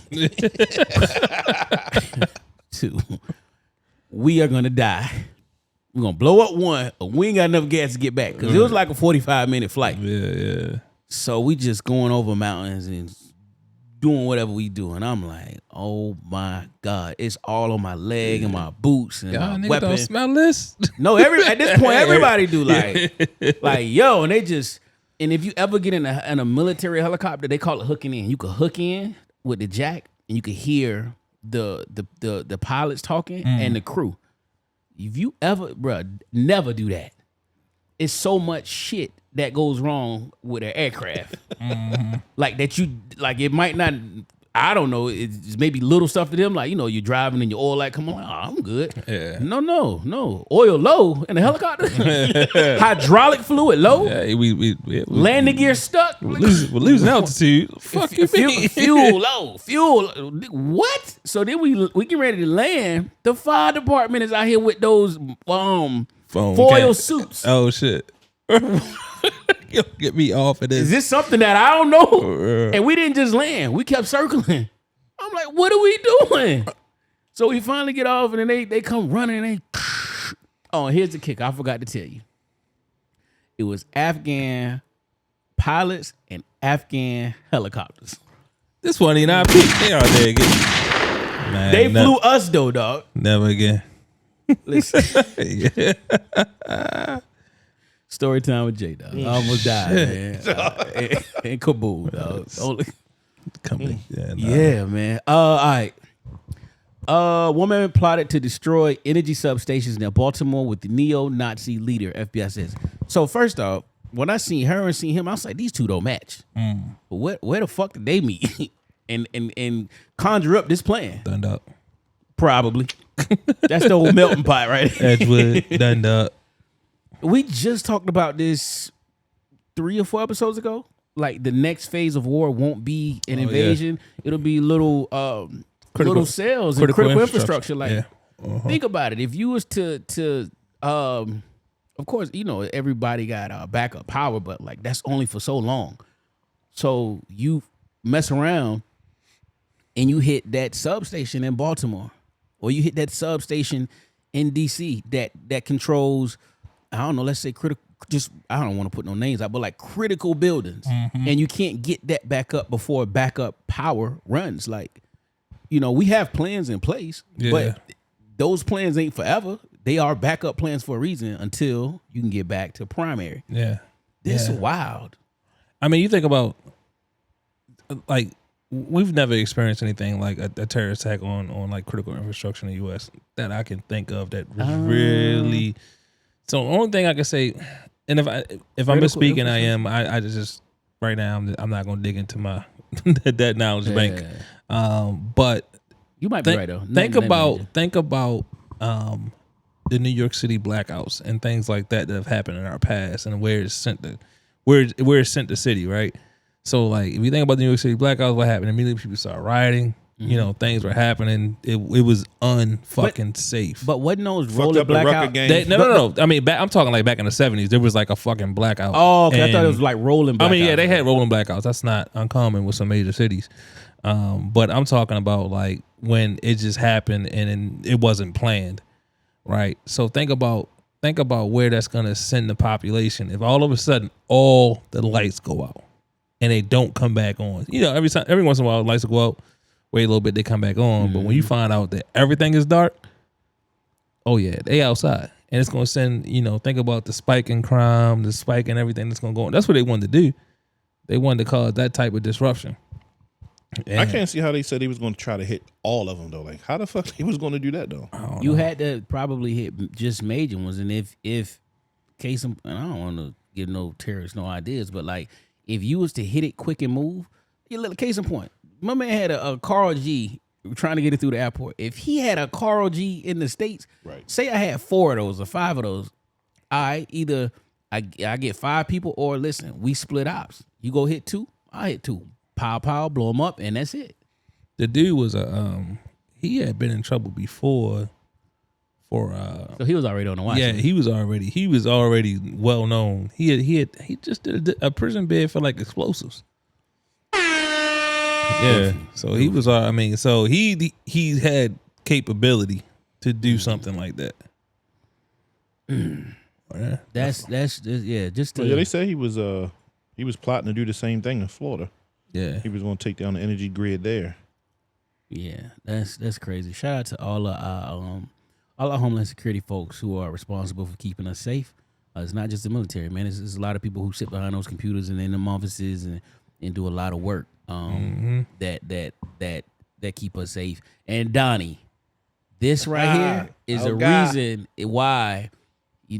Speaker 3: 2. We are gonna die. We're gonna blow up one. We ain't got enough gas to get back because it was like a 45-minute flight.
Speaker 2: Yeah.
Speaker 3: So we just going over mountains and doing whatever we do, and I'm like, oh my God, it's all on my leg and my boots and
Speaker 2: Y'all
Speaker 3: my
Speaker 2: niggas
Speaker 3: weapon.
Speaker 2: don't smell this.
Speaker 3: No, at this point, everybody do like yo, and they just. And if you ever get in a military helicopter, they call it hooking in. You could hook in with the jack, and you could hear the pilots talking and the crew. If you ever, bruh, never do that. It's so much shit that goes wrong with an aircraft. Like that it might not, I don't know, it's maybe little stuff to them. Like, you're driving and your oil light come on. Oh, I'm good.
Speaker 2: Yeah.
Speaker 3: No. Oil low in the helicopter. Hydraulic fluid low.
Speaker 2: Yeah, we
Speaker 3: landing gear stuck.
Speaker 2: We're losing altitude. Fuck you,
Speaker 3: fuel low. Fuel. What? So then we get ready to land. The fire department is out here with those foil suits.
Speaker 2: Oh shit. Get me off of this.
Speaker 3: Is this something that I don't know? And we didn't just land. We kept circling. I'm like, what are we doing? So we finally get off, and then they come running, and oh, here's the kick. I forgot to tell you. It was Afghan pilots and Afghan helicopters.
Speaker 2: This one ain't our peak. They are there again. Man,
Speaker 3: they flew us though, dog.
Speaker 2: Never again.
Speaker 3: Listen. Story time with J, dog. I almost died, man. In Kabul, dog. Yeah, man. All right. Woman plotted to destroy energy substations near Baltimore with the neo-Nazi leader, FBI says. So first off, when I seen her and seen him, I was like, these two don't match. But where the fuck did they meet and conjure up this plan?
Speaker 2: Done up.
Speaker 3: Probably. That's the old melting pot, right?
Speaker 2: Edgewood, done up.
Speaker 3: We just talked about this 3 or 4 episodes ago. Like the next phase of war won't be an invasion. Yeah. It'll be little cells and critical infrastructure. Like, think about it. If you was to of course, everybody got backup power, but like that's only for so long. So you mess around and you hit that substation in Baltimore, or you hit that substation in DC that controls, I don't know, let's say critical. Just, I don't want to put no names out, but like critical buildings, and you can't get that back up before backup power runs. Like, we have plans in place, but those plans ain't forever. They are backup plans for a reason until you can get back to primary.
Speaker 2: Yeah,
Speaker 3: this is wild.
Speaker 2: I mean, you think about like we've never experienced anything like a terrorist attack on like critical infrastructure in the U.S. that I can think of that was really. So the only thing I can say. And if I'm misspeaking, I am. I just right now I'm not gonna dig into my that knowledge bank. But
Speaker 3: you might be right though.
Speaker 2: Think about the New York City blackouts and things like that have happened in our past and where it's sent the city, right? So like if you think about the New York City blackouts, what happened? Immediately people started rioting. Things were happening. It was unfucking safe.
Speaker 3: But wasn't those rolling blackout?
Speaker 2: No. I mean, I'm talking like back in the 70s. There was like a fucking blackout.
Speaker 3: Oh, okay. I thought it was like rolling blackouts.
Speaker 2: I mean, yeah, they had rolling blackouts. That's not uncommon with some major cities. But I'm talking about like when it just happened and it wasn't planned, right? So think about where that's gonna send the population if all of a sudden all the lights go out and they don't come back on. Every once in a while the lights will go out. Wait a little bit, they come back on. But when you find out that everything is dark, oh yeah, they outside. And it's going to send, think about the spike in crime, the spike in everything that's going to go on. That's what they wanted to do. They wanted to cause that type of disruption.
Speaker 1: And I can't see how they said he was going to try to hit all of them, though. Like, how the fuck he was going to do that, though?
Speaker 3: You had to probably hit just major ones. And if case, and I don't want to give no terrorists no ideas, but like, if you was to hit it quick and move, you little case in point. My man had a Carl G trying to get it through the airport. If he had a Carl G in the States,
Speaker 1: right.
Speaker 3: Say I had 4 of those or 5 of those, either I get 5 people or listen, we split ops. You go hit 2, I hit 2. Pow, blow them up, and that's it.
Speaker 2: The dude was he had been in trouble before for
Speaker 3: so he was already on the watch.
Speaker 2: Yeah, he was already well known. He just did a prison bid for like explosives. Yeah, so he was. So he had capability to do something like that.
Speaker 3: That's yeah. Just to,
Speaker 1: yeah, they say he was plotting to do the same thing in Florida.
Speaker 2: Yeah,
Speaker 1: He was going to take down the energy grid there.
Speaker 3: Yeah, that's crazy. Shout out to all our Homeland Security folks who are responsible for keeping us safe. It's not just the military, man. It's a lot of people who sit behind those computers and in them offices and do a lot of work that keep us safe. And Donnie, this right here is reason why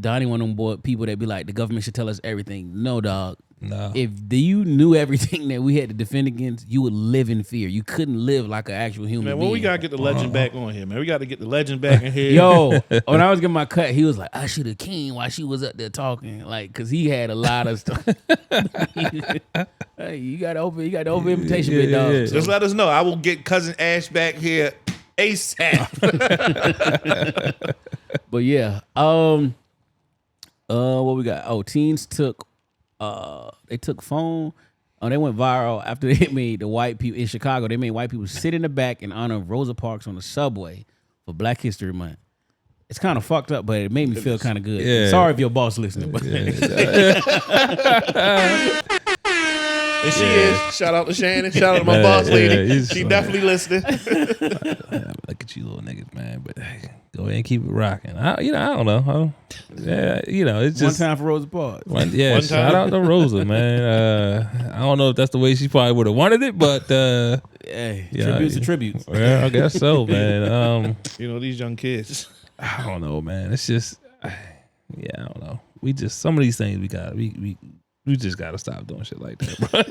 Speaker 3: Donnie one of them people that be like, the government should tell us everything. No, dog.
Speaker 2: No.
Speaker 3: If you knew everything that we had to defend against, you would live in fear. You couldn't live like an actual human
Speaker 1: Man,
Speaker 3: being.
Speaker 1: we gotta get the legend back on here, man. We got to get the legend back in here.
Speaker 3: Yo, when I was getting my cut, he was like, I should have came while she was up there talking, like, cause he had a lot of stuff. Hey, you got to open invitation, big dog.
Speaker 2: Yeah.
Speaker 1: Just let us know. I will get cousin Ash back here ASAP.
Speaker 3: But yeah, what we got? Oh, teens took phone. Oh, they went viral after they made the white people in Chicago. They made white people sit in the back in honor of Rosa Parks on the subway for Black History Month. It's kind of fucked up, but it made me feel kind of good.
Speaker 2: Yeah.
Speaker 3: Sorry if your boss listening, but
Speaker 1: And she is. Shout out to Shannon. Shout out to my boss lady. She definitely listening.
Speaker 2: Look at you little niggas, man. But hey, go ahead and keep it rocking. I don't know. Yeah, it's just
Speaker 3: one time for Rosa Parks.
Speaker 2: Shout out to Rosa, man. I don't know if that's the way she probably would have wanted it, but
Speaker 3: hey, tributes to tributes.
Speaker 2: Yeah, I guess so, man.
Speaker 1: These young kids.
Speaker 2: I don't know, man. It's just, I don't know. Some of these things we just gotta stop doing shit like that, bro.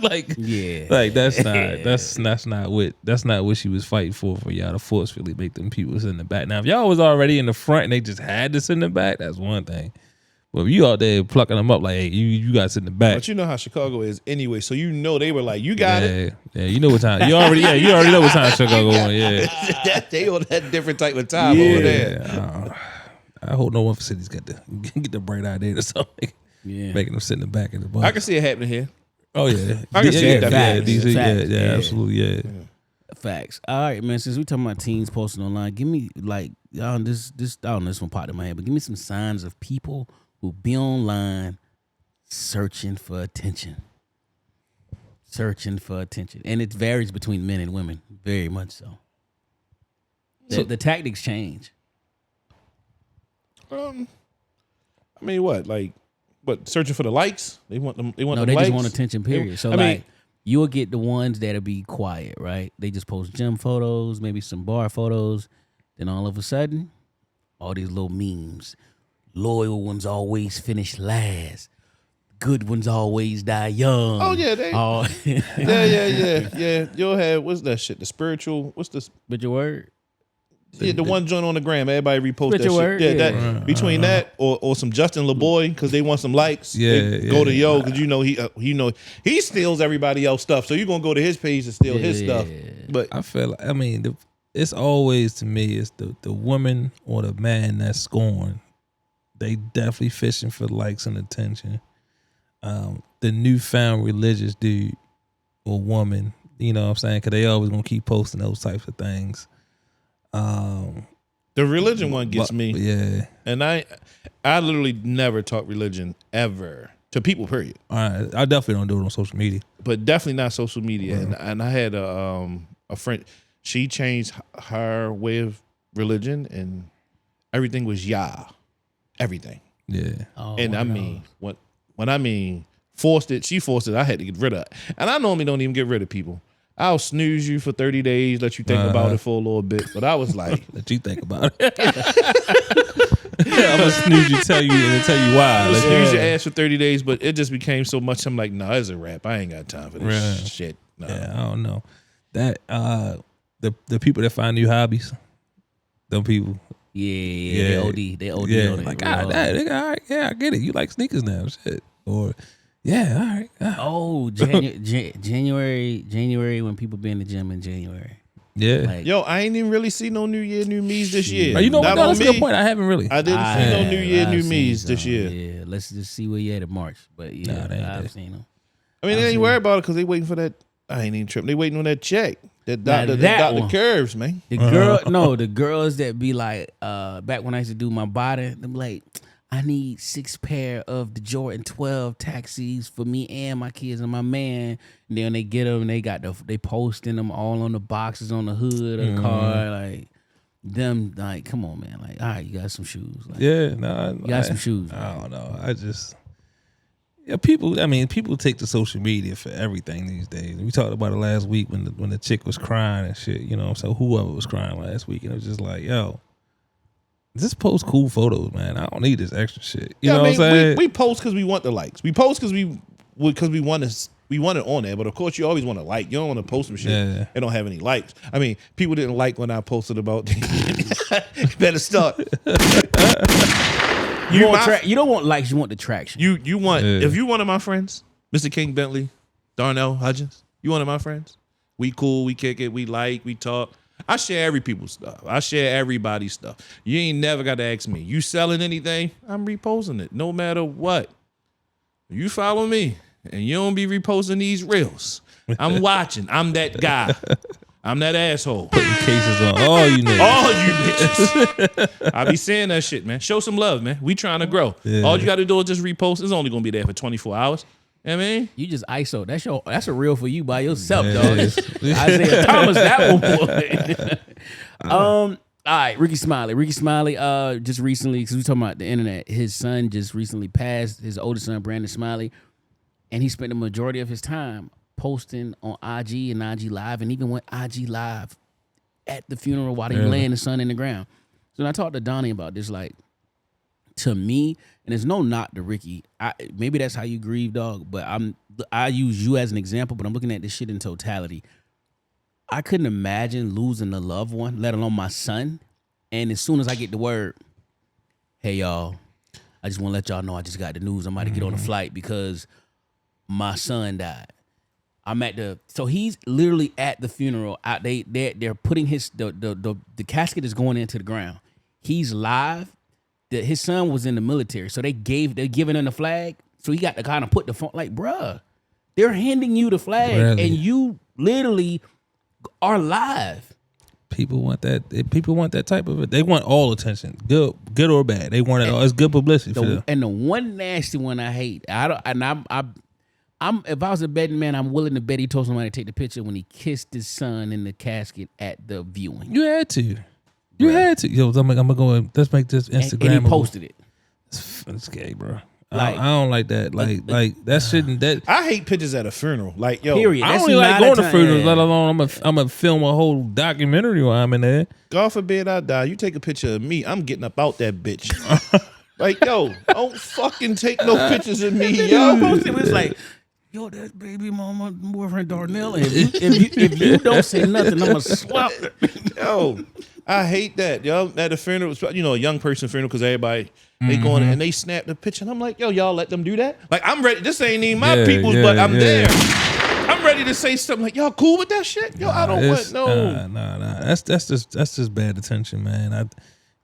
Speaker 2: That's not what she was fighting for y'all to forcefully make them people sit in the back. Now, if y'all was already in the front and they just had to sit in the back, that's one thing. But if you out there plucking them up like, hey, you got to sit in the back.
Speaker 1: But you know how Chicago is anyway, so they were like, you got it.
Speaker 2: Yeah, you know what time. You already know what time Chicago on. Yeah,
Speaker 1: they on that different type of time over there.
Speaker 2: I hope no one for cities get the bright idea or something.
Speaker 3: Yeah,
Speaker 2: making them sit in the back of the bus.
Speaker 1: I can see it happening here.
Speaker 2: Oh yeah,
Speaker 1: I can see it.
Speaker 2: DC, absolutely, yeah.
Speaker 3: Facts. All right, man. Since we talking about teens posting online, give me this one popped in my head, but give me some signs of people who be online searching for attention. And it varies between men and women, very much so. The tactics change.
Speaker 1: I mean, what? Like, what? Searching for the likes? They want them. They
Speaker 3: just want attention. Period. So you'll get the ones that'll be quiet, right? They just post gym photos, maybe some bar photos. Then all of a sudden, all these little memes. Loyal ones always finish last. Good ones always die young.
Speaker 1: Oh yeah, yeah. You'll have what's that shit? The spiritual. What's this?
Speaker 3: With your word.
Speaker 1: Yeah, the one joint on the gram, everybody repost that shit.
Speaker 3: Word,
Speaker 1: that between that or some Justin LeBoy because they want some likes. Go to because he steals everybody else stuff, so you're gonna go to his page to steal his stuff. But
Speaker 2: I feel it's always to me it's the woman or the man that's scorned. They definitely fishing for likes and attention. The newfound religious dude or woman, you know what I'm saying? Because they always gonna keep posting those types of things.
Speaker 1: The religion one gets me.
Speaker 2: Yeah.
Speaker 1: And I literally never talk religion ever to people, period.
Speaker 2: All right. I definitely don't do it on social media.
Speaker 1: But definitely not social media. And I had a friend, she changed her way of religion and everything was Yah. Everything.
Speaker 2: Yeah.
Speaker 1: And I mean, when I mean forced it, she forced it, I had to get rid of it. And I normally don't even get rid of people. I'll snooze you for 30 days, let you think about it for a little bit. But I was like,
Speaker 2: let you think about it. I'm gonna snooze you, tell you why.
Speaker 1: I'll snooze your ass for 30 days, but it just became so much. I'm like, no, it's a wrap. I ain't got time for this shit. No.
Speaker 2: Yeah, I don't know. That the people that find new hobbies, them people.
Speaker 3: Yeah. They OD on it.
Speaker 2: Like, all right, yeah, I get it. You like sneakers now, shit. Or yeah, all right.
Speaker 3: Oh, January when people be in the gym in January.
Speaker 2: Yeah.
Speaker 1: Yo, I ain't even really see no New Year, New Me's this year.
Speaker 2: You know what? That's a good point. I haven't really.
Speaker 1: I didn't see no New Year, New Me's this year.
Speaker 3: Yeah, let's just see where you at in March. But I've seen them.
Speaker 1: I mean, they ain't worried about it because they waiting for that. I ain't even tripping. They waiting on that check. That Dr. Curves, man.
Speaker 3: The girls that be like, back when I used to do my body, them like, I need 6 pair of the Jordan 12 taxis for me and my kids and my man. And then they get them, and they posting them all on the boxes on the hood of the car, like them. Like, come on, man. Like, all right, you got some shoes. Like,
Speaker 2: Yeah, nah,
Speaker 3: you got some shoes.
Speaker 2: I don't know. People take to social media for everything these days. We talked about it last week when the chick was crying and shit. You know, so whoever was crying last week, and it was just like, yo. Just post cool photos, man. I don't need this extra shit. You know what I'm saying?
Speaker 1: We post because we want the likes. We post because we want it on there. But of course, you always want to like. You don't want to post some shit and don't have any likes. I mean, people didn't like when I posted about. Better start.
Speaker 3: You don't want likes. You want the traction.
Speaker 1: You want if you one of my friends, Mr. King Bentley, Darnell Hudgins. You one of my friends. We cool. We kick it. We like. We talk. I share every people's stuff. I share everybody's stuff. You ain't never got to ask me. You selling anything? I'm reposting it, no matter what. You follow me, and you don't be reposting these reels. I'm watching. I'm that guy. I'm that asshole.
Speaker 2: Putting cases on all you niggas.
Speaker 1: All you bitches. I be saying that shit, man. Show some love, man. We trying to grow. Yeah. All you got to do is just repost. It's only going to be there for 24 hours. You know what I mean?
Speaker 3: You just ISO. That's a reel for you by yourself, dog. Isaiah Thomas, that one. All right, Ricky Smiley, just recently, because we talking about the internet, his son just recently passed, his oldest son, Brandon Smiley, and he spent the majority of his time posting on IG and IG Live, and even went IG Live at the funeral while he laying his son in the ground. So when I talked to Donnie about this, like, to me, and there's no knock to Ricky. Maybe that's how you grieve, dog. But I use you as an example. But I'm looking at this shit in totality. I couldn't imagine losing a loved one, let alone my son. And as soon as I get the word, hey y'all, I just want to let y'all know I just got the news. I'm about to get on a flight because my son died. So he's literally at the funeral. They're putting the casket is going into the ground. He's live. His son was in the military, so they're giving him the flag. So he got to kind of put the phone, like, bruh, they're handing you the flag, and you literally are live.
Speaker 2: People want that. People want that type of it. They want all attention, good or bad. They want it all. It's good publicity for them.
Speaker 3: And the one nasty one I hate, I'm if I was a betting man, I'm willing to bet he told somebody to take the picture when he kissed his son in the casket at the viewing.
Speaker 2: You had to. You had to. Yo, I'm gonna go. Let's make this Instagram.
Speaker 3: And he posted it.
Speaker 2: It's gay, bro. Like, I don't like that. Like that shouldn't. That
Speaker 1: I hate pictures at a funeral. Like, yo,
Speaker 3: period.
Speaker 2: I don't even like going to funerals. Let alone I'm gonna film a whole documentary while I'm in there.
Speaker 1: God forbid I die. You take a picture of me, I'm getting up out that bitch. Like, yo, don't fucking take no pictures of me, yo.
Speaker 3: It was like, yo, that's baby mama boyfriend Darnell. If you don't say nothing, I'm gonna slap it.
Speaker 1: Yo, I hate that, yo. At a funeral, you know, a young person funeral, because everybody they going and they snap the picture, and I'm like, yo, y'all let them do that? Like, I'm ready. This ain't even my people's, but I'm there. I'm ready to say something like, y'all cool with that shit? Yo, I don't want no.
Speaker 2: Nah. That's just bad attention, man.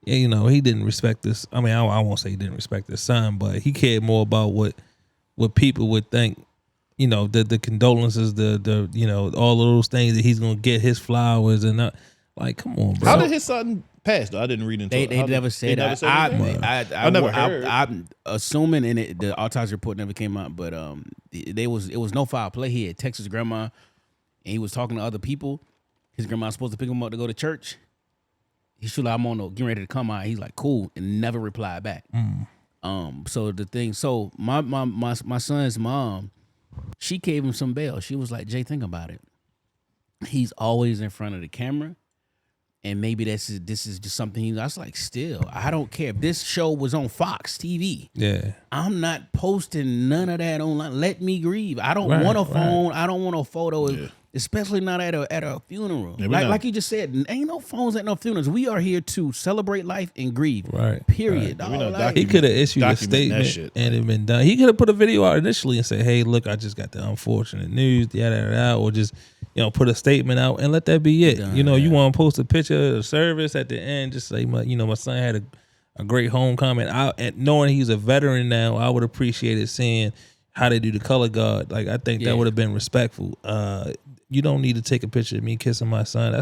Speaker 2: You know, he didn't respect this. I mean, I won't say he didn't respect his son, but he cared more about what people would think. You know, the condolences, the you know, all of those things that he's gonna get his flowers and not. Like, come on, bro.
Speaker 1: How did his son pass? Though I didn't read into it.
Speaker 3: They never said that. I
Speaker 1: never heard.
Speaker 3: I'm assuming, and the autopsy report never came out, but it was no foul play. He had texted his grandma, and he was talking to other people. His grandma was supposed to pick him up to go to church. He should like, I'm on getting ready to come out. He's like, cool, and never replied back. So the thing, so my son's mom, she gave him some bail. She was like, Jay, think about it. He's always in front of the camera. And maybe this is just something I was like, still, I don't care. If this show was on Fox TV, I'm not posting none of that online. Let me grieve. I don't want a phone. I don't want a photo, especially not at a funeral. Yeah, like you just said, ain't no phones at no funerals. We are here to celebrate life and grieve. Right. Period.
Speaker 2: Right. He could have issued a statement and it been done. He could have put a video out initially and say, hey, look, I just got the unfortunate news, yada, or just, you know, put a statement out and let that be it. You know, you want to post a picture of the service at the end, just say, my son had a great homecoming. And knowing he's a veteran now, I would appreciate it seeing how they do the color guard. Like, I think that would have been respectful. You don't need to take a picture of me kissing my son.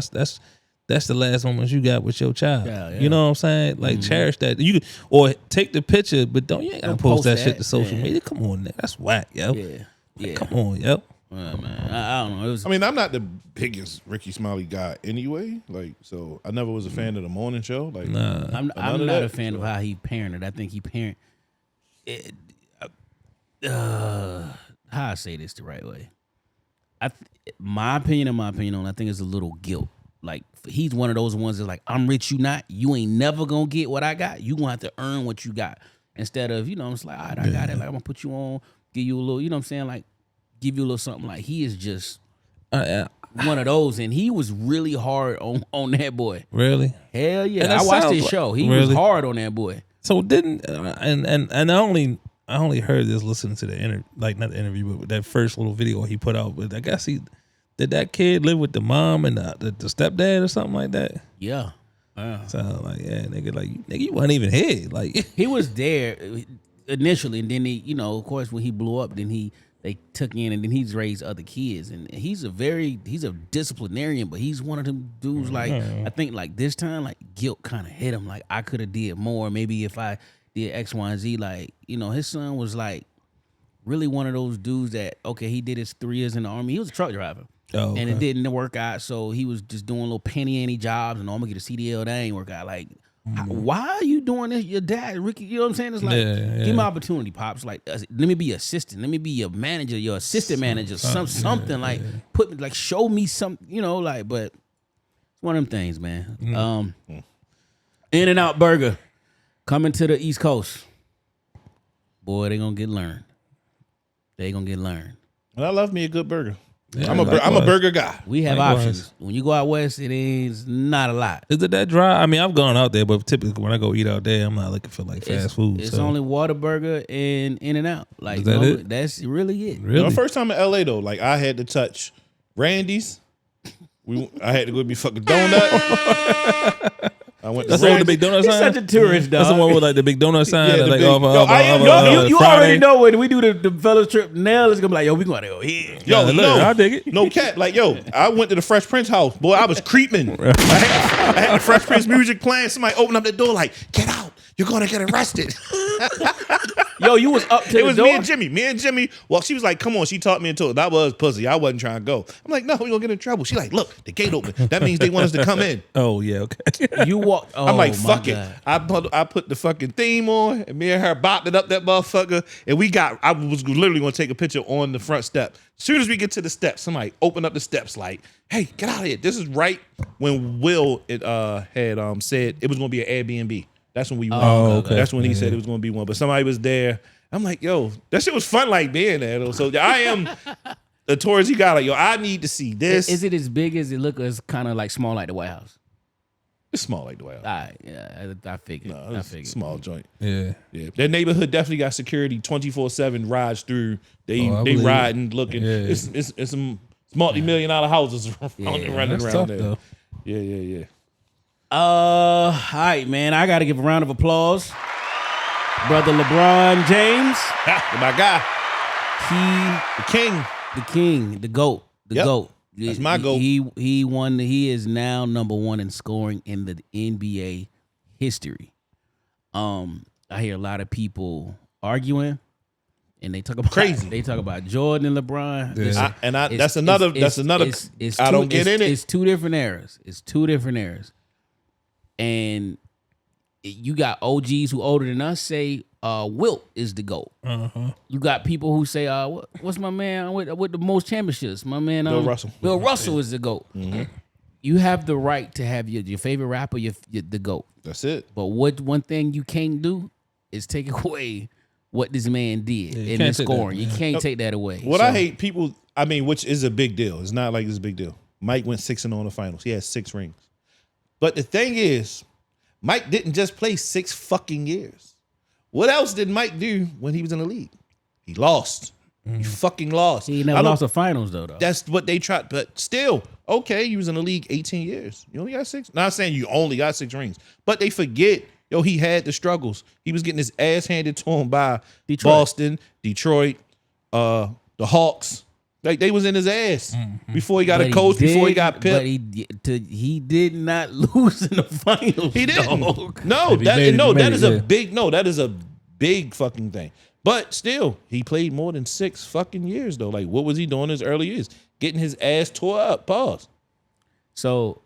Speaker 2: that's the last moments you got with your child.
Speaker 3: Yeah.
Speaker 2: You know what I'm saying? Like cherish that. You or take the picture, but you ain't gotta post that shit to social media. Come on, nigga. That's whack, yo.
Speaker 3: Yeah.
Speaker 2: Come on, yo.
Speaker 3: Man, I don't know.
Speaker 1: I mean, I'm not the biggest Ricky Smiley guy anyway. Like, so I never was a fan of the morning show. Like,
Speaker 3: I'm not a fan of how he parented. I think he how I say this the right way. My opinion on I think it's a little guilt. Like, he's one of those ones that's like, I'm rich, you not. You ain't never gonna get what I got. You gonna have to earn what you got. Instead of, it's like, all right, I got it. Like, I'm gonna put you on, give you a little, you know what I'm saying? Like, give you a little something. Like, he is just one of those, and he was really hard on that boy.
Speaker 2: Really?
Speaker 3: Hell yeah! I watched his show. He was hard on that boy.
Speaker 2: So didn't and I only heard this listening to the interview, like not the interview, but that first little video he put out. But I guess did that kid live with the mom and the stepdad or something like that?
Speaker 3: Yeah.
Speaker 2: So like, yeah, nigga, you wasn't even here. Like,
Speaker 3: he was there initially, and then he, of course, when he blew up, then they took in, and then he's raised other kids, and he's a disciplinarian, but he's one of them dudes. Like, I think like this time, like guilt kind of hit him. Like, I could have did more. Maybe if I did X, Y, and Z. Like, his son was like really one of those dudes that he did his 3 years in the Army. He was a truck driver.
Speaker 2: Oh, okay.
Speaker 3: And it didn't work out, so he was just doing little penny ante jobs, and I'm gonna get a CDL. That ain't work out. Like, why are you doing this? Your dad, Ricky, you know what I'm saying? It's like, give me opportunity, pops. Like, let me be your assistant. Let me be your manager, your assistant manager, something like show me something, but it's one of them things, man. In-N-Out Burger coming to the East Coast. Boy, they gonna get learned. And
Speaker 1: I love me a good burger.
Speaker 2: Yeah,
Speaker 1: I'm a burger guy.
Speaker 3: We have options. When you go out west, it is not a lot.
Speaker 2: Is it that dry? I mean, I've gone out there, but typically when I go eat out there, I'm not looking for like fast food.
Speaker 3: It's only Whataburger and In-N-Out. Like,
Speaker 2: is that it?
Speaker 3: That's really it.
Speaker 2: Really?
Speaker 1: My first time in LA though, like I had to touch Randy's. I had to go be fucking donut. I went to
Speaker 2: That's the one with the big donut sign.
Speaker 3: He's such a tourist, dog.
Speaker 2: That's the one with like the big donut sign.
Speaker 1: Yeah,
Speaker 2: like
Speaker 1: big,
Speaker 3: you already know when we do the fellas trip. Nell is gonna be like, yo, we gonna go here.
Speaker 1: Yo,
Speaker 2: I dig it.
Speaker 1: No cat. Like, I went to the Fresh Prince house. Boy, I was creeping. I had the Fresh Prince music playing. Somebody opened up the door like, get out. You're gonna get arrested.
Speaker 3: Yo, you was up to
Speaker 1: it
Speaker 3: the
Speaker 1: was
Speaker 3: door?
Speaker 1: Me and Jimmy. Well, she was like, come on. She taught me into it. That was pussy. I wasn't trying to go. I'm like, no, we gonna get in trouble. She like, look, the gate open. That means they want us to come in.
Speaker 2: Oh yeah, okay.
Speaker 3: You walk. Oh,
Speaker 1: I'm like, fuck it.
Speaker 3: God.
Speaker 1: I put the fucking theme on, and me and her bopped it up that motherfucker, and I was literally gonna take a picture on the front step. As soon as we get to the steps, somebody opened up the steps like, hey, get out of here. This is right when Will had said it was gonna be an Airbnb. That's when we went.
Speaker 2: Oh, okay.
Speaker 1: That's when he said it was gonna be one. But somebody was there. I'm like, yo, that shit was fun, like being there though. So I am a touristy guy. Like, yo, I need to see this.
Speaker 3: Is it as big as it look? Or it's kind of like small, like the White House.
Speaker 1: It's small like the White House.
Speaker 3: All right, yeah, I figured.
Speaker 1: No,
Speaker 3: I figured.
Speaker 1: Small joint.
Speaker 2: Yeah.
Speaker 1: Their neighborhood definitely got security 24/7 rides through. They riding, looking.
Speaker 2: Yeah.
Speaker 1: It's some multi-million-dollar houses running
Speaker 2: That's
Speaker 1: around
Speaker 2: tough,
Speaker 1: there.
Speaker 2: though.
Speaker 1: Yeah.
Speaker 3: All right, man. I got to give a round of applause, brother LeBron James,
Speaker 1: My guy,
Speaker 3: the king, the GOAT, GOAT.
Speaker 1: That's my GOAT.
Speaker 3: He won. He is now number 1 in scoring in the NBA history. I hear a lot of people arguing, and they talk about
Speaker 1: crazy.
Speaker 3: They talk about Jordan and LeBron.
Speaker 2: Yeah.
Speaker 1: That's another. I don't get in it.
Speaker 3: It's 2 different eras. And you got OGs who older than us say Wilt is the GOAT.
Speaker 2: Uh-huh.
Speaker 3: You got people who say, what's my man with the most championships? My man,
Speaker 1: Bill Russell.
Speaker 3: Bill Russell is the GOAT.
Speaker 1: Mm-hmm.
Speaker 3: You have the right to have your favorite rapper, the GOAT.
Speaker 1: That's it.
Speaker 3: But one thing you can't do is take away what this man did in the scoring. You can't take that away.
Speaker 1: What I hate people, which is a big deal. It's not like it's a big deal. Mike went 6-0 in the finals. He has 6 rings. But the thing is, Mike didn't just play 6 fucking years. What else did Mike do when he was in the league? He lost. He fucking lost.
Speaker 3: He never lost the finals though.
Speaker 1: That's what they tried. But still, okay, you was in the league 18 years. You only got 6. Not saying you only got 6 rings. But they forget, he had the struggles. He was getting his ass handed to him by Boston, Detroit, the Hawks. Like they was in his ass before he got a coach, before he got pipped.
Speaker 3: But he did not lose in the finals.
Speaker 1: He didn't.
Speaker 3: Dog.
Speaker 1: That is a big fucking thing. But still, he played more than 6 fucking years though. Like, what was he doing his early years? Getting his ass tore up. Pause.
Speaker 3: So,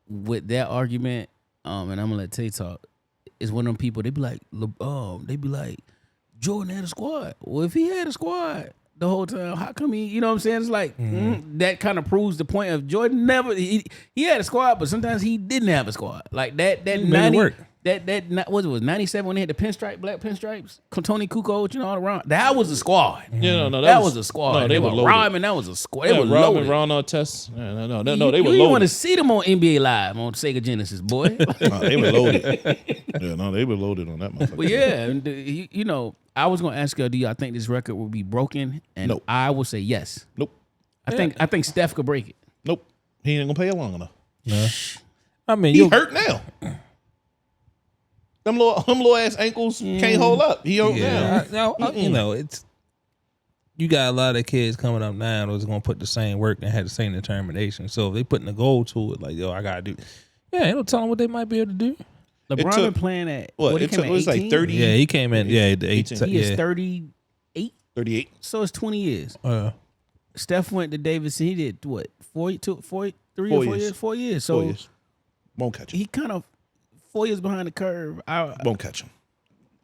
Speaker 3: with that argument, and I'm gonna let Tay talk, is one of them people. They be like, Jordan had a squad. Well, if he had a squad the whole time, how come he? You know what I'm saying? It's like that kind of proves the point of Jordan never. He had a squad, but sometimes he didn't have a squad. Like that 90. That what it was 97 when they had the pinstripe, black pinstripes, Tony Kukoc, you know, all around. That was a squad.
Speaker 1: Yeah, no,
Speaker 3: that was a squad.
Speaker 1: No, they were loaded.
Speaker 3: Rhyming, that was a squad. They were loaded.
Speaker 1: Ron Artest. No, they were
Speaker 3: loaded. You want to
Speaker 1: loaded.
Speaker 3: see them on NBA Live on Sega Genesis, boy.
Speaker 1: They were loaded. Yeah, no, they were loaded on that motherfucker.
Speaker 3: Well, yeah, and you know, I was gonna ask you, do y'all think this record will be broken? And
Speaker 1: Nope.
Speaker 3: I will say yes.
Speaker 1: Nope.
Speaker 3: I think Steph could break it.
Speaker 1: Nope. He ain't gonna play it long enough.
Speaker 2: No. I mean,
Speaker 1: He hurt now. Them little ass ankles can't hold up. He hurt now.
Speaker 2: You know, it's you got a lot of kids coming up now that's gonna put the same work and have the same determination. So if they putting a goal to it, like, yo, I gotta do. Yeah, ain't no telling what they might be able to do.
Speaker 3: LeBron been playing at what?
Speaker 1: It was like 30.
Speaker 2: Yeah, he came in. Yeah, the
Speaker 1: 18.
Speaker 3: He is 38.
Speaker 1: 38.
Speaker 3: So it's 20 years. Steph went to Davidson. He did what? 4 years. 4 years. 4 years. So
Speaker 1: 4 years. Won't catch him.
Speaker 3: he kind of 4 years behind the curve.
Speaker 1: Won't catch him.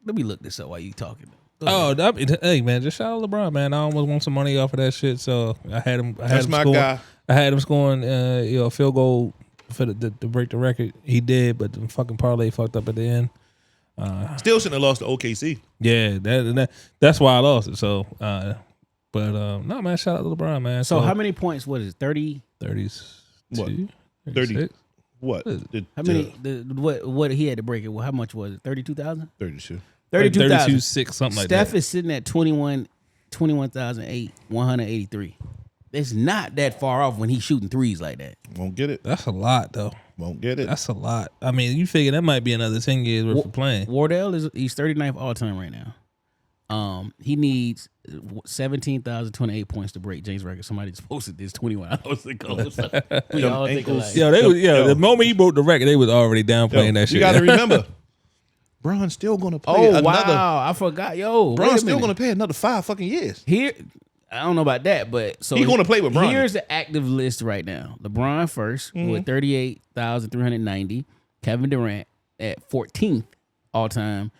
Speaker 3: Let me look this up while you talking.
Speaker 2: Hey man, just shout out LeBron, man. I almost want some money off of that shit, so I had him.
Speaker 1: That's my guy.
Speaker 2: I had him scoring, a field goal for to break the record. He did, but the fucking parlay fucked up at the end.
Speaker 1: Still shouldn't have lost to OKC.
Speaker 2: Yeah, that's why I lost it. So, no, man, shout out to LeBron, man.
Speaker 3: So how many points? What is it? 30?
Speaker 2: 32?
Speaker 1: What? 30. What?
Speaker 3: How many? What he had to break it? Well, how much was it? 32,000.
Speaker 1: 32.
Speaker 3: 32,000.
Speaker 2: 32.6, something like that.
Speaker 3: Steph is sitting at 21,183. It's not that far off when he's shooting threes like that.
Speaker 1: Won't get it.
Speaker 2: That's a lot, though.
Speaker 1: Won't get it.
Speaker 2: That's a lot. I mean, you figure that might be another 10 years worth of playing.
Speaker 3: Wardell he's 39th all time right now. He needs 17,028 points to break James' record. Somebody just posted this 21 hours ago. So we all think alike.
Speaker 2: The moment he broke the record, they was already downplaying that shit.
Speaker 1: You got to remember, Bron's still going to play another.
Speaker 3: Wow, I forgot. Bron's
Speaker 1: still going to play another 5 fucking years.
Speaker 3: Here, I don't know about that, but so
Speaker 1: he's going to play with Bron.
Speaker 3: Here's the active list right now. LeBron first with 38,390. Kevin Durant at 14th all time.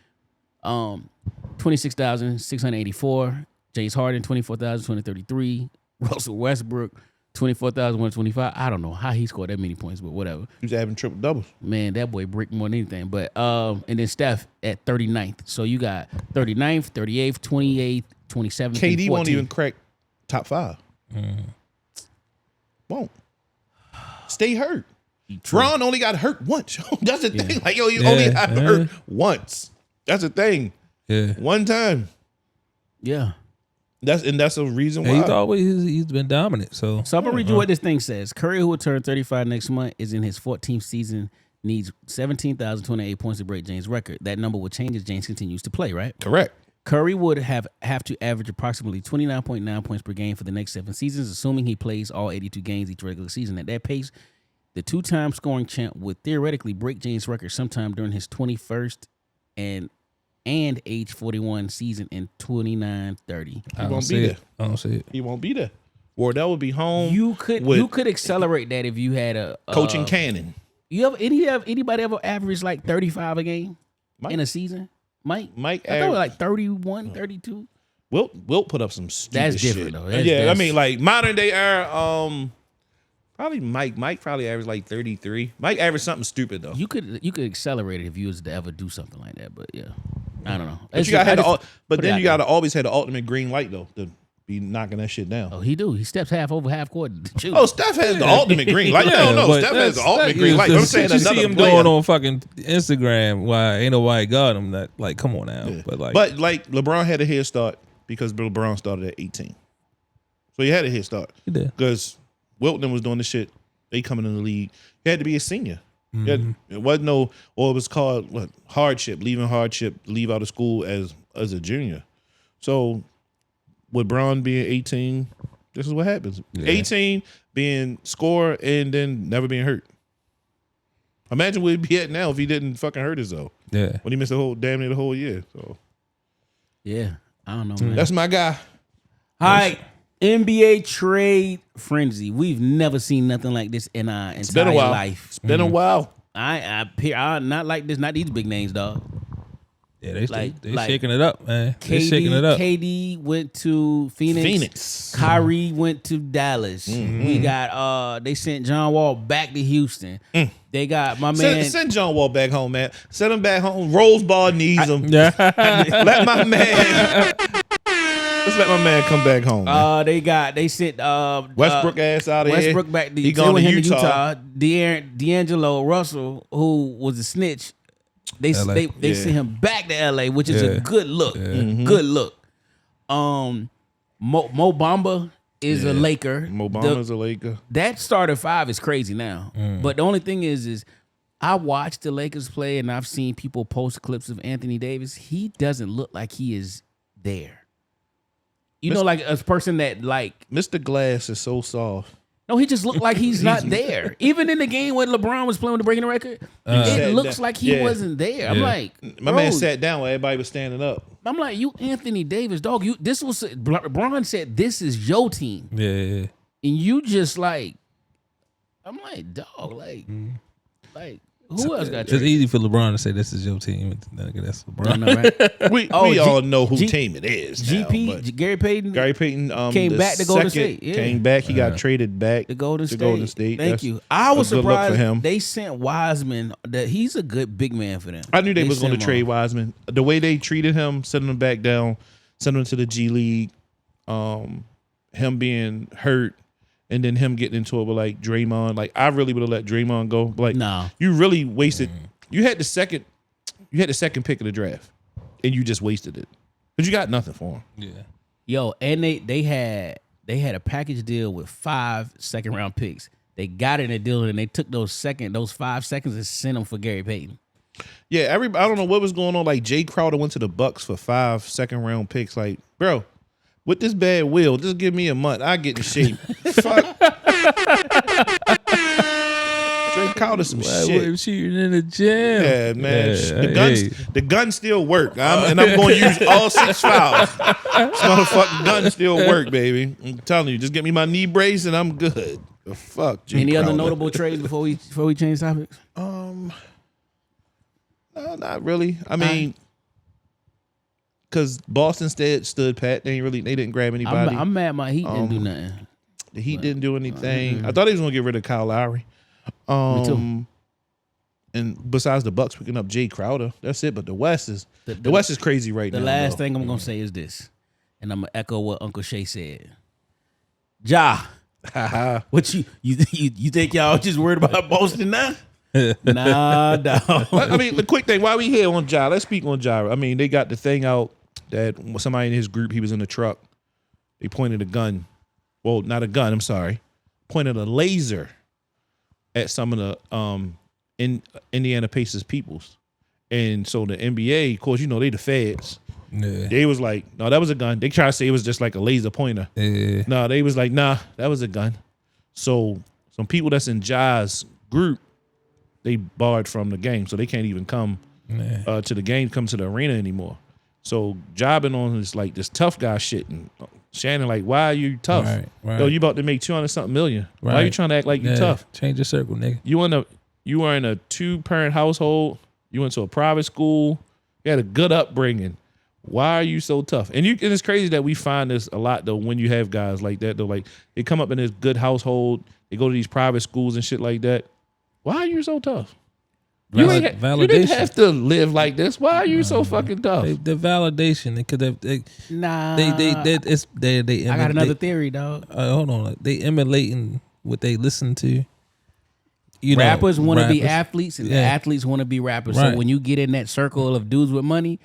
Speaker 3: 26,684. James Harden 24,233. Russell Westbrook 24,125. I don't know how he scored that many points, but whatever.
Speaker 1: He's having triple doubles.
Speaker 3: Man, that boy bricked more than anything. But and then Steph at 39th. So you got 39th, 38th, 28th, 27th.
Speaker 1: KD won't even crack top 5. Won't. Stay hurt. Bron only got hurt once. That's the thing. Like, you only got hurt once. That's the thing.
Speaker 2: Yeah.
Speaker 1: One time.
Speaker 3: Yeah.
Speaker 1: That's a reason why.
Speaker 2: He's been dominant. So
Speaker 3: I'm gonna read you what this thing says. Curry, who will turn 35 next month, is in his 14th season, needs 17,028 points to break James' record. That number will change as James continues to play, right?
Speaker 1: Correct.
Speaker 3: Curry would have to average approximately 29.9 points per game for the next 7 seasons, assuming he plays all 82 games each regular season. At that pace, the 2-time scoring champ would theoretically break James' record sometime during his 21st and age 41 season in 29-30.
Speaker 1: He won't be there.
Speaker 2: I don't see it.
Speaker 1: He won't be there. Wardell would be home.
Speaker 3: You could accelerate that if you had a
Speaker 1: coaching cannon.
Speaker 3: You have anybody ever averaged like 35 a game in a season? Mike I thought like 31, 32.
Speaker 1: Wilt put up some stupid
Speaker 3: That's different
Speaker 1: shit.
Speaker 3: though.
Speaker 1: I mean, like modern day era. Probably Mike. Mike probably averaged like 33. Mike averaged something stupid though.
Speaker 3: You could accelerate it if you was to ever do something like that. But yeah, I don't know.
Speaker 1: But then you got to always have the ultimate green light though to be knocking that shit down.
Speaker 3: Oh, he do. He steps half court to shoot.
Speaker 1: Oh, Steph has the ultimate green light. No, Steph has the ultimate green light. I'm saying
Speaker 2: you
Speaker 1: another
Speaker 2: see him
Speaker 1: player.
Speaker 2: doing on fucking Instagram. Why ain't nobody got him? That like, come on now.
Speaker 1: Yeah.
Speaker 2: But
Speaker 1: like LeBron had a head start because LeBron started at 18, so he had a head start.
Speaker 2: He did
Speaker 1: because Wilton was doing the shit. They coming in the league. He had to be a senior. It wasn't it was called hardship, leave out of school as a junior. So with Bron being 18, This is what happens.
Speaker 2: Yeah.
Speaker 1: 18 being scorer and then never being hurt. Imagine where he'd be at now if he didn't fucking hurt himself.
Speaker 2: Yeah.
Speaker 1: When he missed damn near the whole year. So
Speaker 3: Yeah, I don't know, man.
Speaker 1: that's my guy.
Speaker 3: All right, NBA trade frenzy. We've never seen nothing like this in our entire life.
Speaker 1: It's been a while.
Speaker 3: I not like this. Not these big names, dog.
Speaker 2: Yeah, they
Speaker 3: Like-
Speaker 2: shaking it up, man. They shaking it up.
Speaker 3: KD went to Phoenix. Kyrie went to Dallas. We got they sent John Wall back to Houston. They got my man.
Speaker 1: Send John Wall back home, man. Send him back home. Rose Ball needs him. Let my man. Let's let my man come back home. Man.
Speaker 3: They sent
Speaker 1: Westbrook ass out of here.
Speaker 3: Westbrook back to
Speaker 1: He going to
Speaker 3: Utah. D'Angelo Russell, who was a snitch, they sent him back to LA, which is a good look. Good look. Mo Bamba is a Laker.
Speaker 1: Mo Bamba's a Laker.
Speaker 3: That starter five is crazy now. But the only thing is I watched the Lakers play and I've seen people post clips of Anthony Davis. He doesn't look like he is there. You know, like a person that like
Speaker 1: Mr. Glass is so soft.
Speaker 3: no, he just looked like he's not there. Even in the game when LeBron was playing with the breaking the record, it looks like he wasn't there. I'm like,
Speaker 1: my man sat down while everybody was standing up.
Speaker 3: I'm like, you Anthony Davis, dog. LeBron said this is your team.
Speaker 2: Yeah.
Speaker 3: And you just like, I'm like, dog, like who else got
Speaker 2: It's
Speaker 3: traded?
Speaker 2: easy for LeBron to say this is your team. That's LeBron.
Speaker 3: I know, right?
Speaker 1: We all know who team it is. Now, but
Speaker 3: Gary Payton
Speaker 1: came
Speaker 3: back to Golden State. Yeah.
Speaker 1: Came back. He got traded back
Speaker 3: to Golden State.
Speaker 1: That's
Speaker 3: Thank you. I was
Speaker 1: a good look
Speaker 3: surprised
Speaker 1: for him.
Speaker 3: they sent Wiseman. That he's a good big man for them.
Speaker 1: I knew they was going to
Speaker 3: sent him
Speaker 1: trade
Speaker 3: off.
Speaker 1: Wiseman. The way they treated him, sending him back down, sending him to the G League, him being hurt, and then him getting into it with like Draymond. Like I really would have let Draymond go. Like
Speaker 3: No.
Speaker 1: you really wasted. You had the second pick of the draft, and you just wasted it. But you got nothing for him.
Speaker 2: Yeah.
Speaker 3: Yo, and they had a package deal with 5 second-round picks. They got in a deal and they took those 5 seconds and sent them for Gary Payton.
Speaker 1: Yeah, I don't know what was going on. Like Jay Crowder went to the Bucks for 5 second-round picks. Like, bro, with this bad will, just give me a month. I get in shape. Fuck. Jay Crowder some shit.
Speaker 2: We're shooting in the gym.
Speaker 1: Yeah, man.
Speaker 2: Yeah,
Speaker 1: The guns still work. And I'm going to use all 6 fouls. This motherfucking gun still work, baby. I'm telling you, just get me my knee brace and I'm good. The fuck, Jay
Speaker 3: Any
Speaker 1: Crowder.
Speaker 3: other notable trades before we change topics?
Speaker 1: No, not really. I mean, because Boston stood pat. They didn't grab anybody.
Speaker 3: I'm mad my Heat didn't do nothing.
Speaker 1: The Heat didn't do anything. I thought he was gonna get rid of Kyle Lowry.
Speaker 3: Me too.
Speaker 1: And besides the Bucks picking up Jay Crowder, that's it. But the West is the West is crazy right now.
Speaker 3: The last
Speaker 1: though.
Speaker 3: thing I'm gonna say is this, and I'm gonna echo what Uncle Shay said. Ja, what you think y'all just worried about Boston now? Nah, dog.
Speaker 1: I mean, the quick thing, while we here on Ja, let's speak on Ja. I mean, they got the thing out that somebody in his group, he was in the truck. They pointed a gun. Well, not a gun, I'm sorry. Pointed a laser at some of the Indiana Pacers peoples. And so the NBA, of course, you know, they the feds.
Speaker 2: Yeah.
Speaker 1: They was like, no, that was a gun. They try to say it was just like a laser pointer.
Speaker 2: Yeah.
Speaker 1: No, they was like, nah, that was a gun. So some people that's in Ja's group, they barred from the game. So they can't even come to the game, come to the arena anymore. So Ja been on this tough guy shit. And Shannon like, why are you tough?
Speaker 2: Right.
Speaker 1: Yo, you about to make 200-something million. Why are you trying to act like you tough?
Speaker 2: Change your circle, nigga.
Speaker 1: You are in a 2-parent household. You went to a private school. You had a good upbringing. Why are you so tough? And it's crazy that we find this a lot though when you have guys like that though. Like they come up in this good household, they go to these private schools and shit like that. Why are you so tough? You didn't have to live like this. Why are you so fucking tough?
Speaker 2: The validation because
Speaker 3: I got another theory, dog.
Speaker 2: Hold on, they emulating what they listen to.
Speaker 3: Rappers want to be athletes, and the athletes want to be rappers.
Speaker 2: Right.
Speaker 3: So when you get in that circle of dudes with money,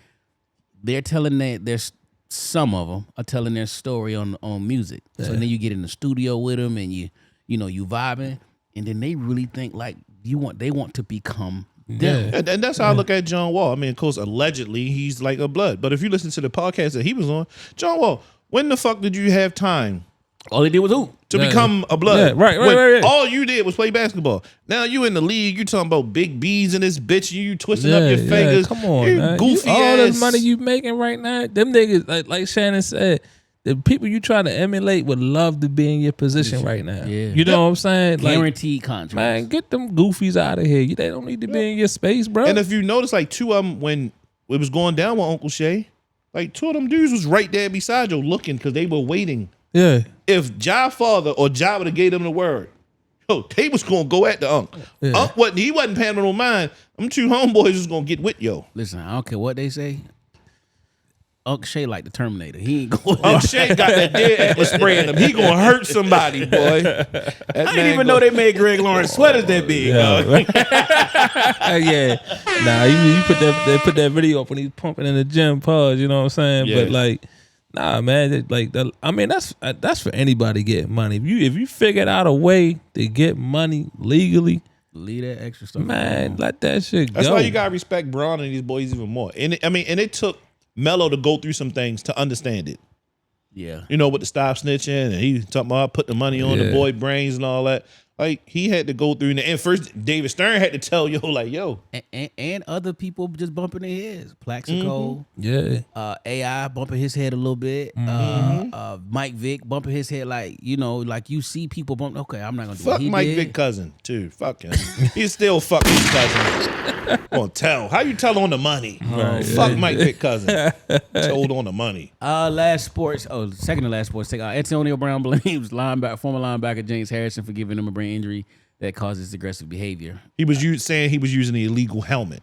Speaker 3: they're telling there's some of them are telling their story on music. So then you get in the studio with them, and you vibing, and then they really think like they want to become them.
Speaker 1: And that's how I look at John Wall. I mean, of course, allegedly he's like a blood, but if you listen to the podcast that he was on, John Wall, when the fuck did you have time
Speaker 3: All he did was hoop.
Speaker 1: To become a blood.
Speaker 2: Yeah, right.
Speaker 1: All you did was play basketball. Now you in the league, you talking about big B's in this bitch, you twisting up your fingers.
Speaker 2: Come on,
Speaker 1: you
Speaker 2: man.
Speaker 1: goofy
Speaker 2: all
Speaker 1: ass.
Speaker 2: the money you making right now, them niggas, like Shannon said, the people you try to emulate would love to be in your position right now.
Speaker 3: Yeah.
Speaker 2: You know what I'm saying?
Speaker 3: Guaranteed contract.
Speaker 2: Man, get them goofies out of here. They don't need to be in your space, bro.
Speaker 1: And if you notice, like two of them, when it was going down with Uncle Shay, like two of them dudes was right there beside you looking because they were waiting.
Speaker 2: Yeah.
Speaker 1: If Ja father or Ja would have gave them the word, they was gonna go at the Unc.
Speaker 2: Yeah.
Speaker 1: Unc wasn't paying no mind. Them two homeboys was gonna get with yo.
Speaker 3: Listen, I don't care what they say. Uncle Shay like the Terminator. He ain't going.
Speaker 1: Uncle Shay got that dead apple spray in him. He gonna hurt somebody, boy.
Speaker 3: I didn't even know they made Greg Lawrence sweaters that big.
Speaker 2: Yeah. Nah, you put that video up when he's pumping in the gym, pause, you know what I'm saying?
Speaker 1: Yeah.
Speaker 2: But like, nah, man, that's for anybody getting money. If you figured out a way to get money legally,
Speaker 3: leave that extra stuff.
Speaker 2: Man, let that shit go.
Speaker 1: That's why you gotta respect Braun and these boys even more. And it took Melo to go through some things to understand it.
Speaker 3: Yeah.
Speaker 1: You know, with the stop snitching, and he talking about put the money on the boy brains and all that. Like, he had to go through, and first David Stern had to tell
Speaker 3: and other people just bumping their heads. Plaxico, AI bumping his head a little bit, Mike Vick bumping his head, like you see people bump. Okay, I'm not gonna do
Speaker 1: fuck
Speaker 3: what he
Speaker 1: Mike
Speaker 3: did.
Speaker 1: Vick cousin too. Fuck him. He's still fucking his cousin. Gonna tell how you tell on the money? Fuck Mike Vick cousin. Told on the money.
Speaker 3: Second to last sports take. Antonio Brown blames former linebacker James Harrison for giving him a brain injury that causes aggressive behavior.
Speaker 1: He was saying he was using the illegal helmet.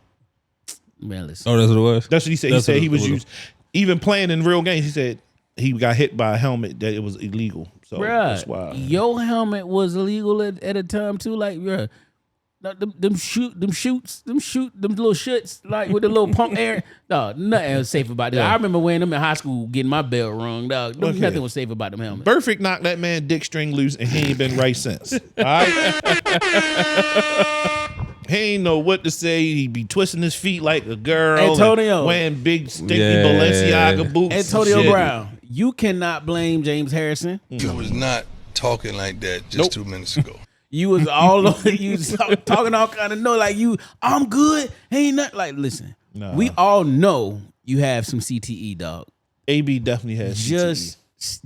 Speaker 3: Man, listen.
Speaker 2: Oh, that's what it was?
Speaker 1: That's what he said. He said he was using, even playing in real games, he said he got hit by a helmet that it was illegal. So that's why.
Speaker 3: Your helmet was illegal at a time too. Like, bruh, them little shits, like with the little pump air. No, nothing was safe about that. I remember wearing them in high school, getting my belt rung. Dog, nothing was safe about them helmets.
Speaker 1: Burfict knocked that man dick string loose, and he ain't been right since. All right. He ain't know what to say. He be twisting his feet like a girl.
Speaker 3: Antonio
Speaker 1: wearing big stinky Balenciaga boots.
Speaker 3: Antonio Brown, you cannot blame James Harrison.
Speaker 7: You was not talking like that just 2 minutes ago.
Speaker 3: You was all over. You was talking all kind of like I'm good. Ain't nothing. Like, listen, we all know you have some CTE, dog.
Speaker 1: AB definitely has
Speaker 3: CTE. Just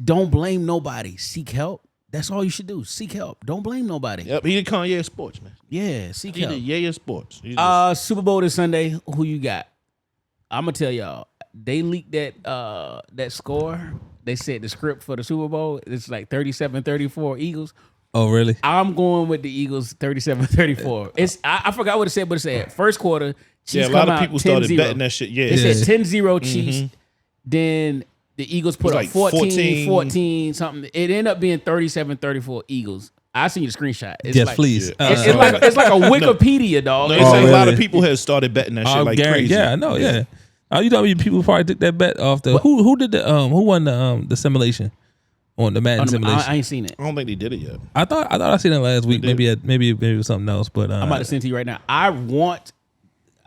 Speaker 3: don't blame nobody. Seek help. That's all you should do. Seek help. Don't blame nobody.
Speaker 1: Yep, he did Kanye of sports, man.
Speaker 3: Yeah, seek help.
Speaker 1: He did of sports.
Speaker 3: Super Bowl this Sunday. Who you got? I'm gonna tell y'all. They leaked that score. They said the script for the Super Bowl. It's like 37-34 Eagles.
Speaker 2: Oh, really?
Speaker 3: I'm going with the Eagles 37-34. I forgot what it said, but it said first quarter. Chiefs
Speaker 1: a lot of people
Speaker 3: 10-0.
Speaker 1: started betting that shit. Yeah,
Speaker 3: it said 10-0 Chiefs. Then the Eagles put up 14 something. It ended up being 37-34 Eagles. I seen your screenshot. It's
Speaker 2: yes, please.
Speaker 3: It's like a Wikipedia, dog.
Speaker 1: No, it's like a lot of people have started betting that shit like crazy.
Speaker 2: Yeah, I know. Yeah. You know, people probably took that bet off the who did the who won the simulation on the Madden simulation.
Speaker 3: I ain't seen it.
Speaker 1: I don't think they did it yet.
Speaker 2: I thought I seen it last week. Maybe it was something else. But
Speaker 3: I'm about to send it to you right now. I want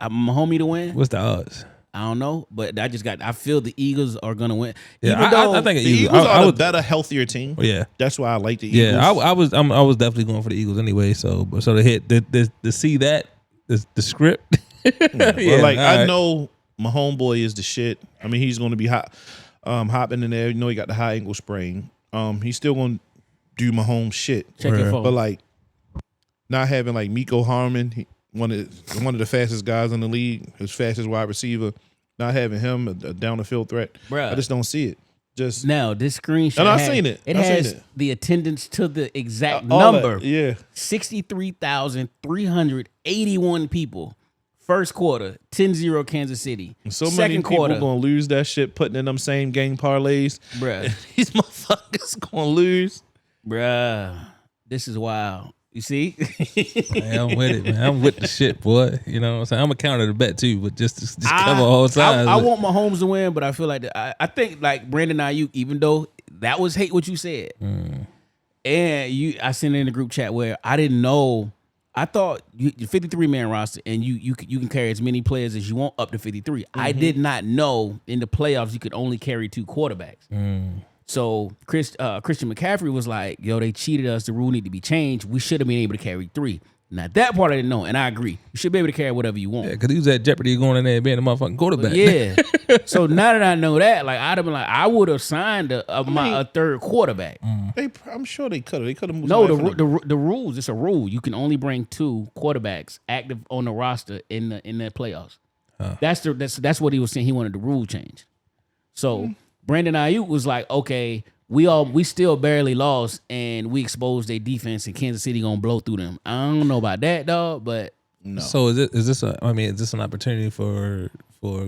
Speaker 3: my homie to win.
Speaker 2: What's the odds?
Speaker 3: I don't know, but I feel the Eagles are gonna win.
Speaker 2: Yeah,
Speaker 3: even though
Speaker 2: I think
Speaker 1: the Eagles are a better, healthier team.
Speaker 2: Yeah,
Speaker 1: that's why I like the Eagles.
Speaker 2: Yeah, I was definitely going for the Eagles anyway. So to hit to see that the script.
Speaker 1: I know my homeboy is the shit. I mean, he's going to be hopping in there. You know, he got the high ankle sprain. He's still going to do my home shit.
Speaker 3: Check your phone.
Speaker 1: But like not having like Miko Harmon, one of the fastest guys in the league, his fastest wide receiver, not having him a down the field threat.
Speaker 3: Bruh.
Speaker 1: I just don't see it. Just
Speaker 3: now this screenshot.
Speaker 1: And I've seen it.
Speaker 3: It has the attendance to the exact
Speaker 1: all
Speaker 3: number.
Speaker 1: that, yeah,
Speaker 3: 63,381 people. First quarter, 10-0 Kansas City.
Speaker 1: So
Speaker 3: Second
Speaker 1: many people
Speaker 3: quarter,
Speaker 1: gonna lose that shit putting in them same game parlays.
Speaker 3: Bruh.
Speaker 1: These motherfuckers gonna lose.
Speaker 3: Bruh. This is wild. You see?
Speaker 2: Man, I'm with it, man. I'm with the shit, boy. You know what I'm saying? I'm a counter the bet too, but just cover all sides.
Speaker 3: I want Mahomes to win, but I feel like I think like Brandon Ayuk, even though that was hate what you said, and I sent it in the group chat where I didn't know. I thought you 53-man roster, and you can carry as many players as you want up to 53. I did not know in the playoffs you could only carry 2 quarterbacks. So Christian McCaffrey was like, yo, they cheated us. The rule need to be changed. We should have been able to carry 3. Now that part I didn't know, and I agree. You should be able to carry whatever you want.
Speaker 2: Yeah, because he was at jeopardy going in there and being a motherfucking quarterback.
Speaker 3: Yeah. So now that I know that, like I'd have been like, I would have signed a third quarterback.
Speaker 1: I'm sure they could have. They could have moved.
Speaker 3: No, the rules. It's a rule. You can only bring 2 quarterbacks active on the roster in the playoffs. That's what he was saying. He wanted the rule change. So Brandon Ayuk was like, okay, we still barely lost, and we exposed their defense, and Kansas City gonna blow through them. I don't know about that, dog, but no.
Speaker 2: So is this an opportunity for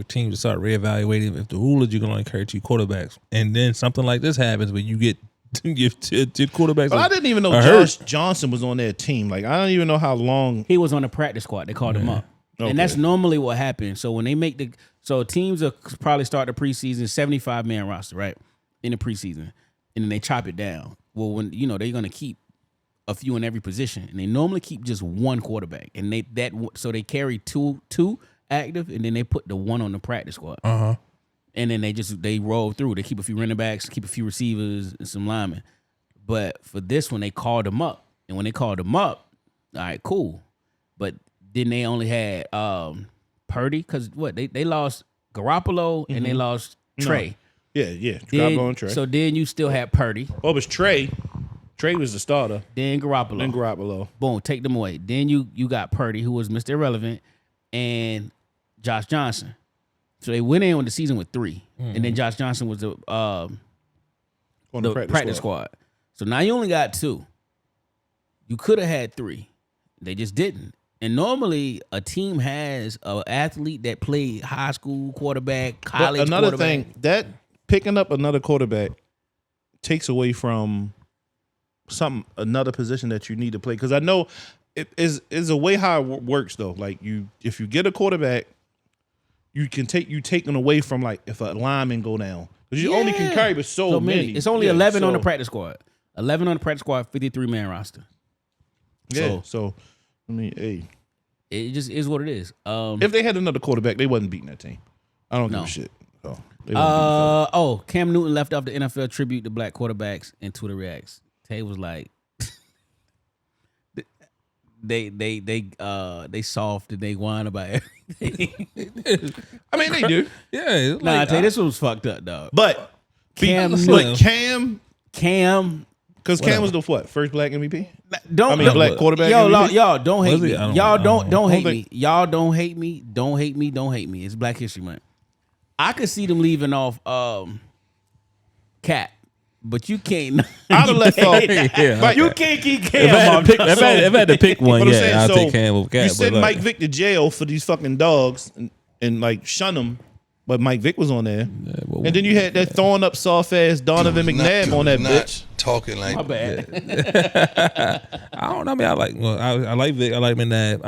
Speaker 2: teams to start reevaluating if the rule is you can only carry 2 quarterbacks, and then something like this happens where you get two quarterbacks.
Speaker 1: But I didn't even know Josh Johnson was on their team. Like I don't even know how long
Speaker 3: he was on the practice squad. They called him up, and that's normally what happens. So when they make teams will probably start the preseason 75-man roster, right, in the preseason. And then they chop it down. Well, when they're gonna keep a few in every position, and they normally keep just 1 quarterback, and so they carry two active, and then they put the 1 on the practice squad. And then they roll through. They keep a few running backs, keep a few receivers, and some linemen. But for this one, they called them up, and when they called them up, all right, cool. But then they only had Purdy because they lost Garoppolo and they lost Trey.
Speaker 1: No. Yeah. Garoppolo and Trey.
Speaker 3: So then you still had Purdy.
Speaker 1: Oh, it was Trey. Trey was the starter.
Speaker 3: Then Garoppolo. Boom, take them away. Then you got Purdy, who was Mr. Irrelevant, and Josh Johnson. So they went in on the season with 3. And then Josh Johnson was on the practice squad. So now you only got 2. You could have had 3. They just didn't. And normally a team has an athlete that played high school quarterback, college quarterback.
Speaker 1: Another thing, that picking up another quarterback takes away from another position that you need to play. Because I know it is a way how it works though. Like if you get a quarterback, you taking away from like if a lineman go down. Because you only can carry with so many.
Speaker 3: It's only 11 on the practice squad. 11 on the practice squad, 53-man roster.
Speaker 1: Yeah. So I mean, hey.
Speaker 3: It just is what it is.
Speaker 1: If they had another quarterback, they wasn't beating that team. I don't give a shit. So
Speaker 3: Cam Newton left off the NFL tribute to black quarterbacks and Twitter reacts. Tay was like, they soft and they whine about everything.
Speaker 1: I mean, they do.
Speaker 2: Yeah.
Speaker 3: Nah, I tell you, this one was fucked up, dog.
Speaker 1: But
Speaker 3: Cam,
Speaker 1: because Cam was the first black MVP.
Speaker 3: Black
Speaker 1: quarterback.
Speaker 3: Y'all don't hate me. Y'all don't hate me.
Speaker 1: think-
Speaker 3: Y'all don't hate me. Don't hate me. Don't hate me. It's Black History Month. I could see them leaving off Cat, but you can't.
Speaker 1: I'd have left off.
Speaker 2: Yeah.
Speaker 3: You can't keep Cam.
Speaker 2: If I had to pick one,
Speaker 1: But I'm saying,
Speaker 2: I'll
Speaker 1: so
Speaker 2: take Cam over Cat.
Speaker 1: You send Mike Vick to jail for these fucking dogs and like shun them, but Mike Vick was on there. And then you had that throwing up soft ass Donovan McNabb on that bitch.
Speaker 7: Talking like
Speaker 3: My bad.
Speaker 2: I don't know. I mean, I like Vic. I like McNabb.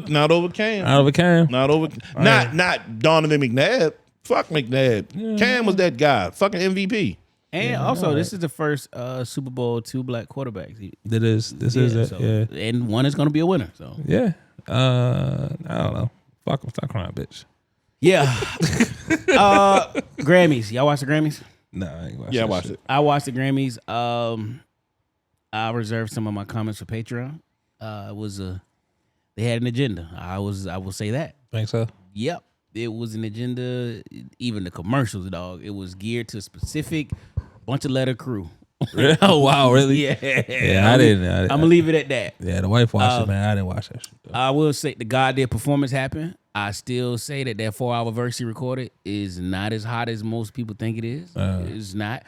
Speaker 1: Not over Cam. Not over. Not Donovan McNabb. Fuck McNabb.
Speaker 2: Yeah.
Speaker 1: Cam was that guy. Fucking MVP.
Speaker 3: And also, this is the first Super Bowl 2 black quarterbacks.
Speaker 2: This is it.
Speaker 3: So,
Speaker 2: Yeah.
Speaker 3: And one is going to be a winner. So
Speaker 2: Yeah. I don't know. Fuck him. Stop crying, bitch.
Speaker 3: yeah. Grammys. Y'all watch the Grammys?
Speaker 2: Nah, I ain't watched
Speaker 1: Yeah, I
Speaker 2: that
Speaker 1: watched
Speaker 2: shit.
Speaker 1: it.
Speaker 3: I watched the Grammys. I reserved some of my comments for Patreon. They had an agenda. I will say that.
Speaker 2: Think so?
Speaker 3: Yep. It was an agenda. Even the commercials, dog. It was geared to a specific bunch of letter crew.
Speaker 2: Oh wow, really?
Speaker 3: Yeah.
Speaker 2: Yeah, I didn't.
Speaker 3: I'm gonna leave it at that.
Speaker 2: Yeah, the wife watched it, man. I didn't watch that shit. Though.
Speaker 3: I will say the goddamn performance happened. I still say that 4-hour verse he recorded is not as hot as most people think it is. It's not.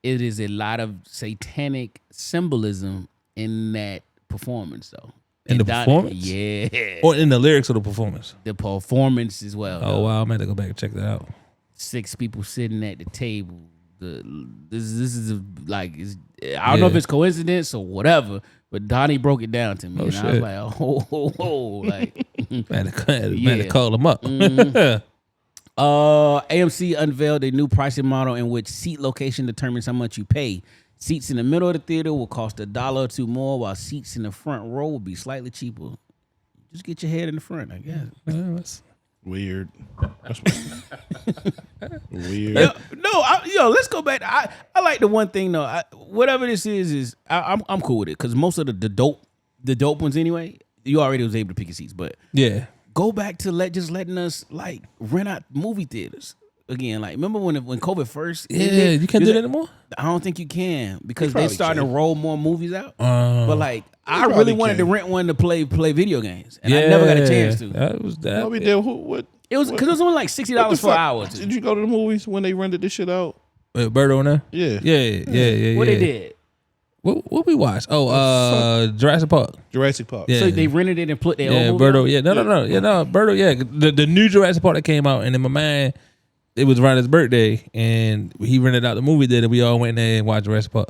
Speaker 3: It is a lot of satanic symbolism in that performance, though.
Speaker 2: In the performance?
Speaker 3: Yeah.
Speaker 2: Or in the lyrics of the performance?
Speaker 3: The performance as well.
Speaker 2: Oh, wow. I'm going to go back and check that out.
Speaker 3: 6 people sitting at the table. This is I don't know if it's coincidence or whatever, but Donnie broke it down to me.
Speaker 2: Oh,
Speaker 3: and
Speaker 2: shit.
Speaker 3: I was like, like.
Speaker 2: Man, to call him up.
Speaker 3: AMC unveiled a new pricing model in which seat location determines how much you pay. Seats in the middle of the theater will cost $1 or $2 more, while seats in the front row will be slightly cheaper. Just get your head in the front, I guess.
Speaker 1: Weird. That's weird.
Speaker 3: No, let's go back. I like the one thing though. Whatever this is I'm cool with it because most of the dope ones anyway. You already was able to pick your seats, but
Speaker 2: Yeah.
Speaker 3: go back to letting us like rent out movie theaters again. Like remember when COVID first?
Speaker 2: Yeah, you can't do that anymore.
Speaker 3: I don't think you can because
Speaker 1: You
Speaker 3: they
Speaker 1: probably
Speaker 3: starting
Speaker 1: can.
Speaker 3: to roll more movies out. But like I
Speaker 1: probably
Speaker 3: really wanted to
Speaker 1: can.
Speaker 3: rent one to play video games, and I never got a chance to.
Speaker 2: That was that.
Speaker 1: What we did? What?
Speaker 3: It was because it was only like $60 for an hour.
Speaker 1: Did you go to the movies when they rented this shit out?
Speaker 2: Birdo on there?
Speaker 1: Yeah.
Speaker 2: Yeah.
Speaker 3: What they did?
Speaker 2: What we watched? Jurassic Park.
Speaker 1: Jurassic Park.
Speaker 2: Yeah.
Speaker 3: So they rented it and put their
Speaker 2: Yeah,
Speaker 3: own movie
Speaker 2: Birdo.
Speaker 3: out?
Speaker 2: Yeah, no. Yeah, no, Birdo. Yeah, the new Jurassic Park that came out, and in my mind, it was around his birthday, and he rented out the movie there, and we all went there and watched Jurassic Park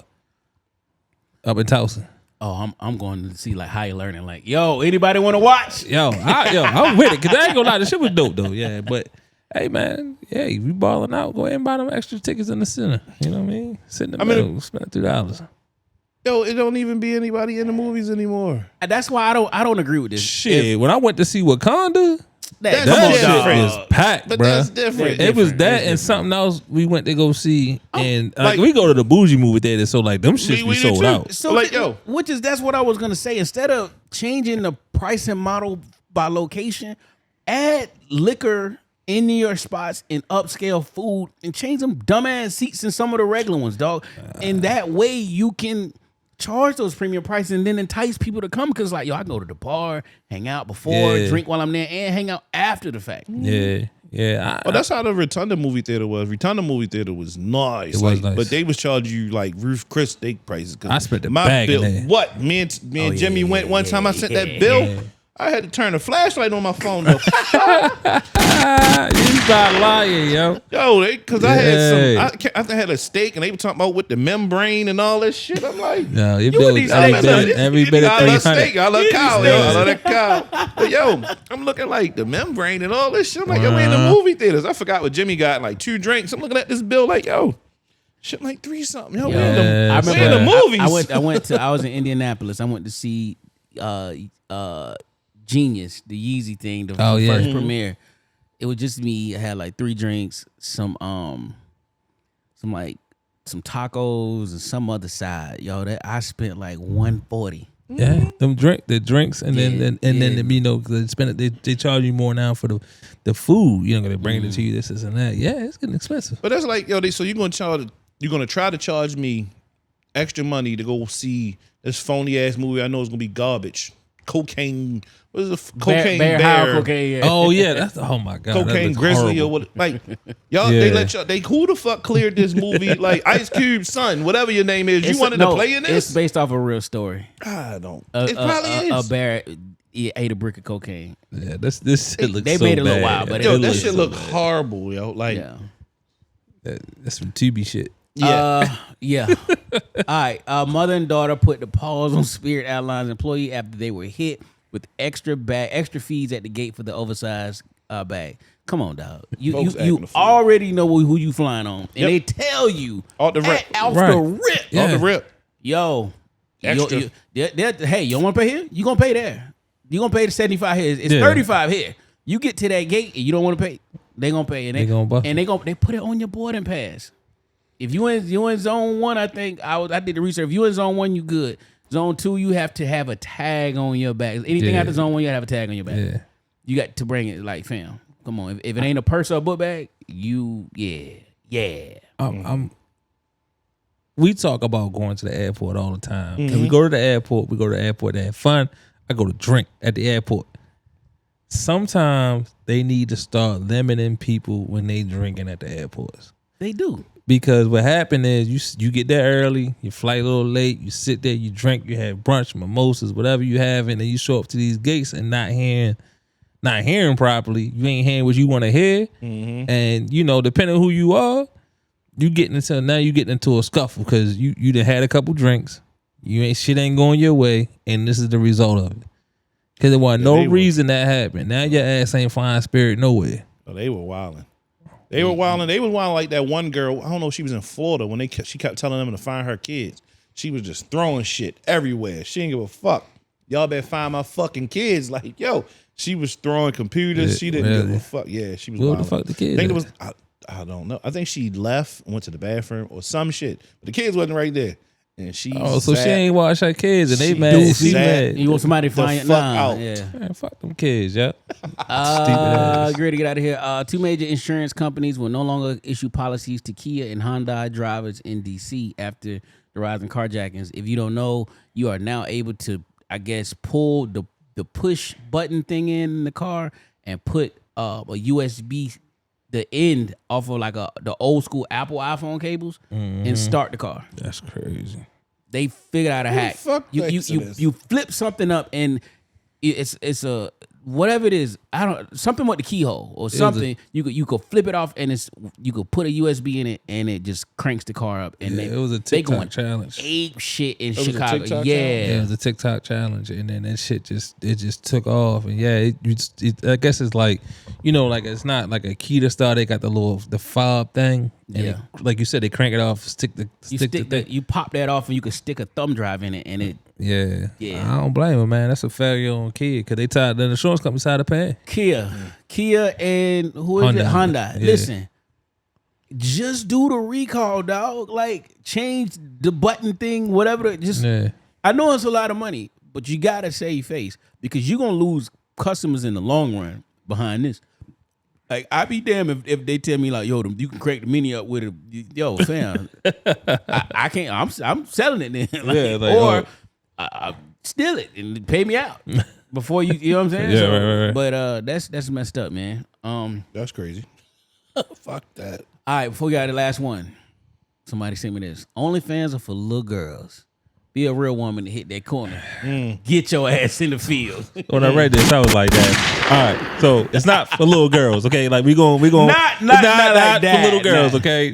Speaker 2: up in Towson.
Speaker 3: Oh, I'm going to see like High Learning. Like, yo, anybody want to watch?
Speaker 2: I'm with it because I ain't gonna lie, the shit was dope though. Yeah, but hey man, yeah, if you balling out, go ahead and buy them extra tickets in the center. You know what I mean? Sit in the middle, spend $3.
Speaker 1: Yo, it don't even be anybody in the movies anymore.
Speaker 3: And that's why I don't agree with this.
Speaker 2: Shit, when I went to see Wakanda,
Speaker 3: That,
Speaker 1: That's
Speaker 3: come on,
Speaker 2: that shit
Speaker 3: dog.
Speaker 2: was packed,
Speaker 1: But
Speaker 2: bro.
Speaker 1: that's different.
Speaker 2: It was
Speaker 3: different.
Speaker 2: that
Speaker 3: It's
Speaker 2: and something else we went to go see, and like
Speaker 1: like-
Speaker 2: we go to the bougie movie theater, so like them shits
Speaker 1: We
Speaker 2: be
Speaker 1: did
Speaker 2: sold
Speaker 1: too.
Speaker 2: out.
Speaker 3: So
Speaker 1: Like, yo.
Speaker 3: that's what I was gonna say. Instead of changing the pricing model by location, add liquor in your spots and upscale food and change them dumbass seats in some of the regular ones, dog. And that way you can charge those premium prices and then entice people to come because like, yo, I go to the bar, hang out before,
Speaker 2: Yeah.
Speaker 3: drink while I'm there, and hang out after the fact.
Speaker 2: Yeah.
Speaker 1: Well, that's how the Rotunda movie theater was. Rotunda movie theater was nice.
Speaker 2: It was nice.
Speaker 1: But they was charging you like Ruth Chris steak prices. 'Cause
Speaker 2: I spent the
Speaker 1: my
Speaker 2: bag in
Speaker 1: bill.
Speaker 2: there.
Speaker 1: What? Me and Jimmy went one time. I sent that bill. I had to turn the flashlight on my phone though.
Speaker 2: You start lying, yo.
Speaker 1: Yo, because I
Speaker 2: Yeah.
Speaker 1: had some. I had a steak and they were talking about with the membrane and all this shit. I'm like,
Speaker 2: No, your
Speaker 3: You
Speaker 2: bill
Speaker 3: with
Speaker 2: was
Speaker 3: these
Speaker 2: every
Speaker 3: steaks,
Speaker 2: bit of
Speaker 1: I love
Speaker 2: 300.
Speaker 1: steak. I love cow. Yo, I love that cow. But yo, I'm looking like the membrane and all this shit. I'm like, yo, we in the movie theaters. I forgot what Jimmy got, like 2 drinks. I'm looking at this bill like, yo, shit like 3 something. Yo, we in
Speaker 2: Yeah,
Speaker 1: the,
Speaker 3: I
Speaker 1: we in the movies.
Speaker 3: I was in Indianapolis. I went to see Genius, the Yeezy thing, the
Speaker 2: Oh, yeah.
Speaker 3: first premiere. It was just me. I had like 3 drinks, some tacos and some other side. Yo, that I spent like $140.
Speaker 2: Yeah, the drinks, and then you know, 'cause they charge you more now for the food. You know, they bring it to you, this and that. Yeah, it's getting expensive.
Speaker 1: But that's like, yo, so you're gonna try to charge me extra money to go see this phony ass movie I know is gonna be garbage. Cocaine. What is it? Cocaine
Speaker 3: Bear.
Speaker 1: Bear.
Speaker 3: Cocaine, yeah.
Speaker 2: Oh yeah, that's oh my god, that
Speaker 1: Cocaine
Speaker 2: looks
Speaker 1: Grizzly
Speaker 2: horrible.
Speaker 1: or what? Like y'all,
Speaker 2: Yeah.
Speaker 1: they let y'all. Who the fuck cleared this movie? Like Ice Cube's son, whatever your name is. You wanted to play in
Speaker 3: It's
Speaker 1: this?
Speaker 3: based off a real story.
Speaker 1: I don't. It probably is.
Speaker 3: A bear ate a brick of cocaine.
Speaker 2: Yeah, this shit looks
Speaker 3: They
Speaker 2: so
Speaker 3: made it a little
Speaker 2: bad.
Speaker 3: wild, but
Speaker 1: Yo,
Speaker 3: it
Speaker 1: that
Speaker 3: looks
Speaker 1: shit
Speaker 2: so
Speaker 1: look
Speaker 2: bad.
Speaker 1: horrible, yo. Like,
Speaker 3: Yeah.
Speaker 2: That's some Tubi shit.
Speaker 1: yeah.
Speaker 3: Yeah. All right. Mother and daughter put the pause on Spirit Airlines employee after they were hit with extra fees at the gate for the oversized bag. Come on, dog. You
Speaker 1: Folks acting
Speaker 3: you
Speaker 1: a fool.
Speaker 3: already know who you flying on, and
Speaker 1: Yep.
Speaker 3: they tell you
Speaker 1: Off the rip.
Speaker 3: off
Speaker 2: Right.
Speaker 3: the rip.
Speaker 2: Yeah.
Speaker 1: Off the rip.
Speaker 3: Yo,
Speaker 1: Extra.
Speaker 3: hey, you want to pay here? You gonna pay there? You gonna pay the 75 here? It's
Speaker 2: Yeah.
Speaker 3: 35 here. You get to that gate and you don't want to pay. They gonna pay, and
Speaker 2: They gonna bust
Speaker 3: and they put it on your boarding pass. If you in zone 1, I think I did the research. If you in zone 1, you good. Zone 2, you have to have a tag on your back. Anything
Speaker 2: Yeah.
Speaker 3: after zone 1, you gotta have a tag on your back.
Speaker 2: Yeah.
Speaker 3: You got to bring it like, fam. Come on. If it ain't a purse or a book bag, yeah.
Speaker 2: We talk about going to the airport all the time. And we go to the airport to have fun. I go to drink at the airport. Sometimes they need to start limiting people when they drinking at the airports.
Speaker 3: They do.
Speaker 2: Because what happened is you get there early, your flight a little late, you sit there, you drink, you have brunch, mimosas, whatever you have, and then you show up to these gates and not hearing properly. You ain't hearing what you want to hear. And you know, depending on who you are, you getting into a scuffle because you done had a couple drinks. Shit ain't going your way, and this is the result of it. Because there wasn't no reason that happened. Now your ass ain't flying Spirit nowhere.
Speaker 1: Oh, they were wilding. They were wilding. They was wilding like that one girl. I don't know if she was in Florida when she kept telling them to find her kids. She was just throwing shit everywhere. She didn't give a fuck. Y'all better find my fucking kids. Like, yo, she was throwing computers.
Speaker 2: Yeah,
Speaker 1: She didn't
Speaker 2: really?
Speaker 1: give a fuck. Yeah, she was
Speaker 2: Where
Speaker 1: wilding.
Speaker 2: the fuck the kids
Speaker 1: I think
Speaker 2: at?
Speaker 1: it was I don't know. I think she left, went to the bathroom or some shit. But the kids wasn't right there. And she
Speaker 2: so she ain't watch her kids and they mad.
Speaker 1: She
Speaker 2: She mad.
Speaker 3: You want somebody to find it now?
Speaker 2: Yeah. Man, fuck them kids, yeah. Stupid
Speaker 3: Great to get out of here. Two major insurance companies will no longer issue policies to Kia and Hyundai drivers in DC after the rise in carjackings. If you don't know, you are now able to, I guess, pull the push button thing in the car and put a USB the end off of like the old school Apple iPhone cables and start the car.
Speaker 2: That's crazy.
Speaker 3: They figured out a hack. You flip something up and it's a whatever it is. I don't something with the keyhole or something. You could flip it off and you could put a USB in it and it just cranks the car up. And
Speaker 2: it was a TikTok challenge.
Speaker 3: Ape shit in Chicago.
Speaker 2: It was a TikTok challenge, and then that shit just took off. And I guess it's like, like it's not like a key to start. They got the fob thing. And it, like you said, they crank it off, stick the thing.
Speaker 3: You pop that off and you could stick a thumb drive in it and it.
Speaker 2: Yeah. I don't blame him, man. That's a failure on Kia because the insurance company tied to pay.
Speaker 3: Kia and who is it? Hyundai. Yeah. Listen, just do the recall, dog. Like change the button thing, whatever. I know it's a lot of money, but you gotta save face because you're gonna lose customers in the long run behind this. Like I be damned if they tell me like, yo, you can crank the Mini up with yo, fam. I can't. I'm selling it then. I steal it and pay me out before you know what I'm saying.
Speaker 2: Yeah, right.
Speaker 3: But that's messed up, man.
Speaker 1: That's crazy. Fuck that.
Speaker 3: All right, before we got the last one, somebody sent me this. OnlyFans are for little girls. Be a real woman to hit that corner. Get your ass in the field.
Speaker 2: When I read this, I was like that. All right, so it's not for little girls, okay? Like we going
Speaker 3: not like that.
Speaker 2: For little girls, okay?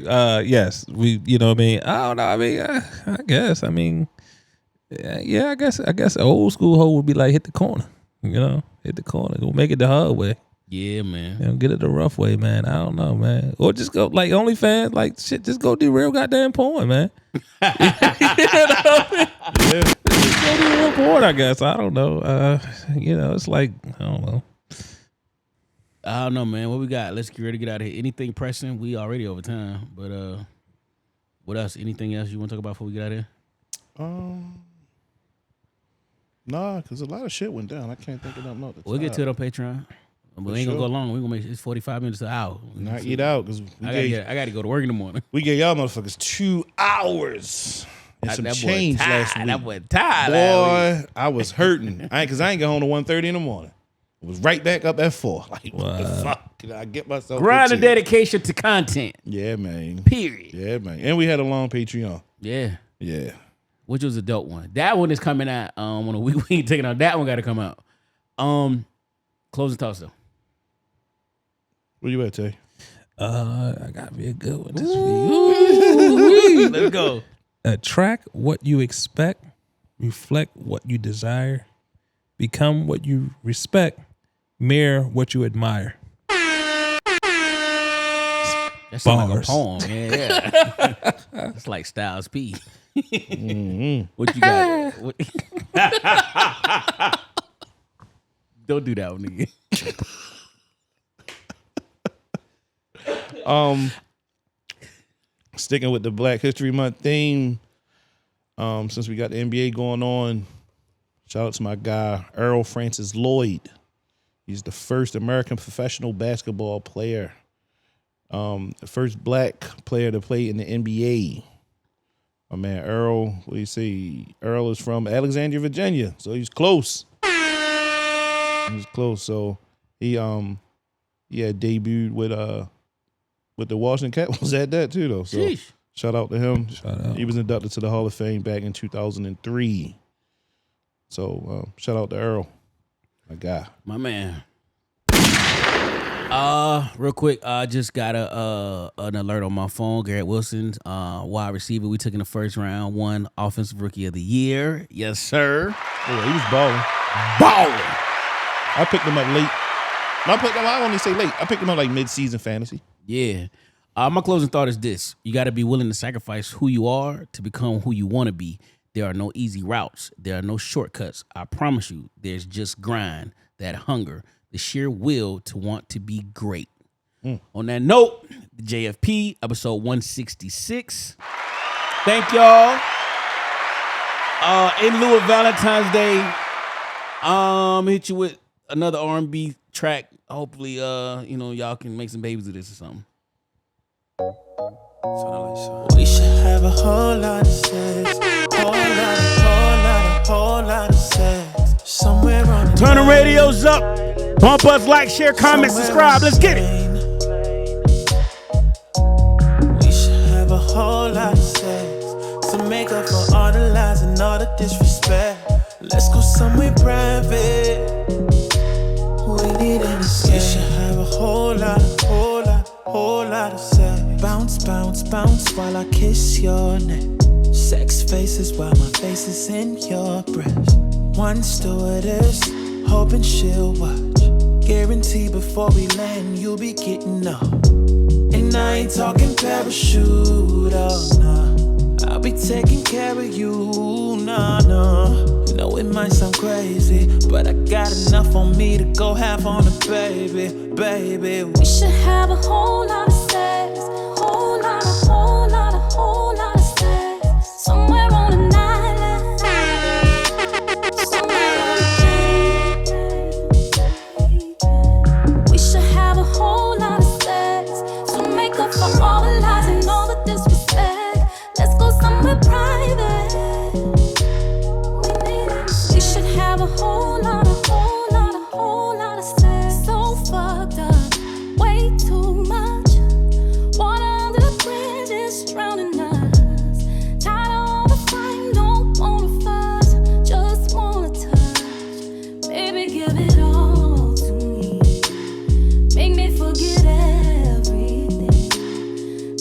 Speaker 2: Yes, you know what I mean? I don't know. I mean, I guess. I mean, yeah. I guess an old school hoe would be like hit the corner. Hit the corner. Go make it the hard way.
Speaker 3: Yeah, man.
Speaker 2: Get it the rough way, man. I don't know, man. Or just go like OnlyFans, like shit. Just go do real goddamn porn, man. Just go do real porn, I guess. I don't know. It's like I don't know.
Speaker 3: Man. What we got? Let's get ready to get out of here. Anything pressing? We already over time, but what else? Anything else you want to talk about before we get out of here?
Speaker 1: Nah, because a lot of shit went down. I can't think of nothing.
Speaker 3: We'll get to it on Patreon. But we ain't gonna go long. We're gonna make it's 45 minutes to an hour.
Speaker 1: Not eat out because
Speaker 3: I gotta go to work in the morning.
Speaker 1: We gave y'all motherfuckers 2 hours and some change last week.
Speaker 3: That boy tired.
Speaker 1: Boy, I was hurting. Because I ain't get home to 1:30 in the morning. I was right back up at 4. Like, what the fuck? Can I get myself?
Speaker 3: Grind and dedication to content.
Speaker 1: Yeah, man.
Speaker 3: Period.
Speaker 1: Yeah, man. And we had a long Patreon.
Speaker 3: Yeah.
Speaker 1: Yeah.
Speaker 3: Which was a dope one. That one is coming out on a week. We ain't taking out. That one got to come out. Closing thoughts though.
Speaker 1: Where you at, Tay?
Speaker 2: I got me a good one this week.
Speaker 3: Let's go.
Speaker 2: Attract what you expect, reflect what you desire, become what you respect, mirror what you admire.
Speaker 3: That sounds like a poem. Yeah. It's like Styles P. What you got? Don't do that one again.
Speaker 1: Sticking with the Black History Month theme, since we got the NBA going on, shout out to my guy Earl Francis Lloyd. He's the first American professional basketball player, the first black player to play in the NBA. My man Earl, what do you say? Earl is from Alexandria, Virginia, so he's close. He's close, so he debuted with the Washington Capitals at that too, though. So
Speaker 3: sheesh.
Speaker 1: Shout out to him.
Speaker 2: Shout out.
Speaker 1: He was inducted to the Hall of Fame back in 2003. So shout out to Earl, my guy,
Speaker 3: my man. Real quick, I just got an alert on my phone. Garrett Wilson's wide receiver. We took in the first round, won Offensive Rookie of the Year. Yes, sir.
Speaker 1: Yeah, he was balling. I picked him up late. I only say late. I picked him up like mid-season fantasy.
Speaker 3: Yeah. My closing thought is this. You got to be willing to sacrifice who you are to become who you want to be. There are no easy routes. There are no shortcuts. I promise you, there's just grind, that hunger, the sheer will to want to be great. On that note, the JFP episode 166. Thank y'all. In lieu of Valentine's Day, hit you with another R&B track. Hopefully, y'all can make some babies of this or something.
Speaker 6: We should have a whole lot of sex. Whole lot of sex. Somewhere on
Speaker 3: Turn the radios up. Bump us, like, share, comment, subscribe. Let's get it.
Speaker 6: We should have a whole lot of sex to make up for all the lies and all the disrespect. Let's go somewhere private. We need an escape. We should have a whole lot of sex. Bounce while I kiss your neck. Sex faces while my face is in your breast. One stewardess, hoping she'll watch. Guarantee before we land, you'll be getting up. And I ain't talking parachute, oh no. I'll be taking care of you, no. Know it might sound crazy, but I got enough on me to go half on a baby.
Speaker 9: We should have a whole lot of sex. Whole lot of sex. Somewhere on an island. Somewhere on a plane. We should have a whole lot of sex to make up for all the lies and all the disrespect. Let's go somewhere private. We should have a whole lot of sex. So fucked up, way too much. Water under the bridge is drowning us. Tired of all the fighting, don't wanna fuss, just wanna touch. Baby, give it all to me. Make me forget everything.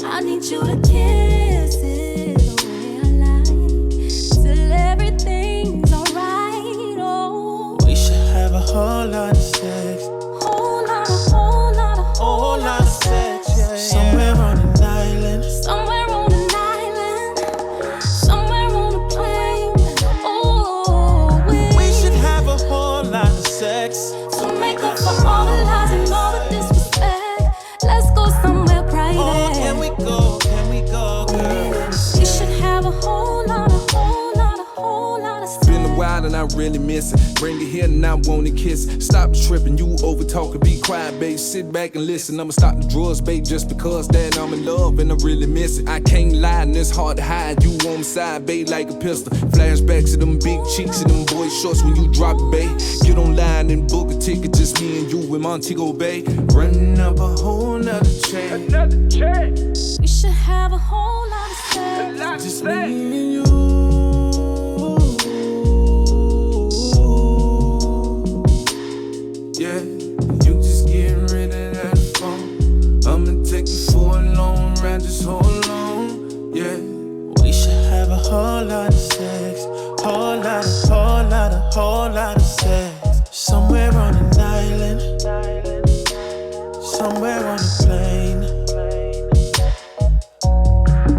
Speaker 9: I need you to kiss it the way I like, till everything's alright. Oh,
Speaker 6: We should have a whole lot of sex.
Speaker 9: whole lot of
Speaker 6: Sex, yeah. Somewhere on an island.
Speaker 9: somewhere on an island, somewhere on a plane. Oh,
Speaker 6: We should have a whole lot of sex.
Speaker 9: to make up for all the lies and all the disrespect. Let's go somewhere private.
Speaker 6: Oh, can we go, girl?
Speaker 9: We should have a whole lot of sex.
Speaker 10: Been a while and I really miss it. Bring it here and I wanna kiss it. Stop tripping, you over talking, be quiet, babe. Sit back and listen. I'ma stop the drugs, babe, just because that I'm in love and I really miss it. I can't lie and it's hard to hide. You on my side, babe, like a pistol. Flashbacks of them big cheeks and them boy shorts when you drop it, babe. Get online and book a ticket, just me and you in Montego Bay.
Speaker 6: Running up a whole nother check.
Speaker 9: We should have a whole lot of sex.
Speaker 6: Just me and you. Yeah, you just getting rid of that phone. I'ma take you for a long ride, just hold on. Yeah, we should have a whole lot of sex. Whole lot of sex. Somewhere on an island. Somewhere on a plane.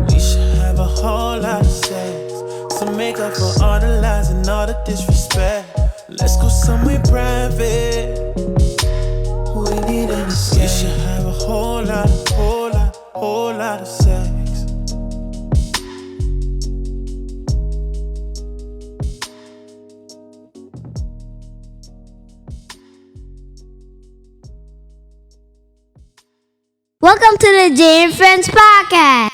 Speaker 6: We should have a whole lot of sex to make up for all the lies and all the disrespect. Let's go somewhere private. We need an escape. We should have a whole lot of sex.
Speaker 4: Welcome to the Jay and Friends Podcast.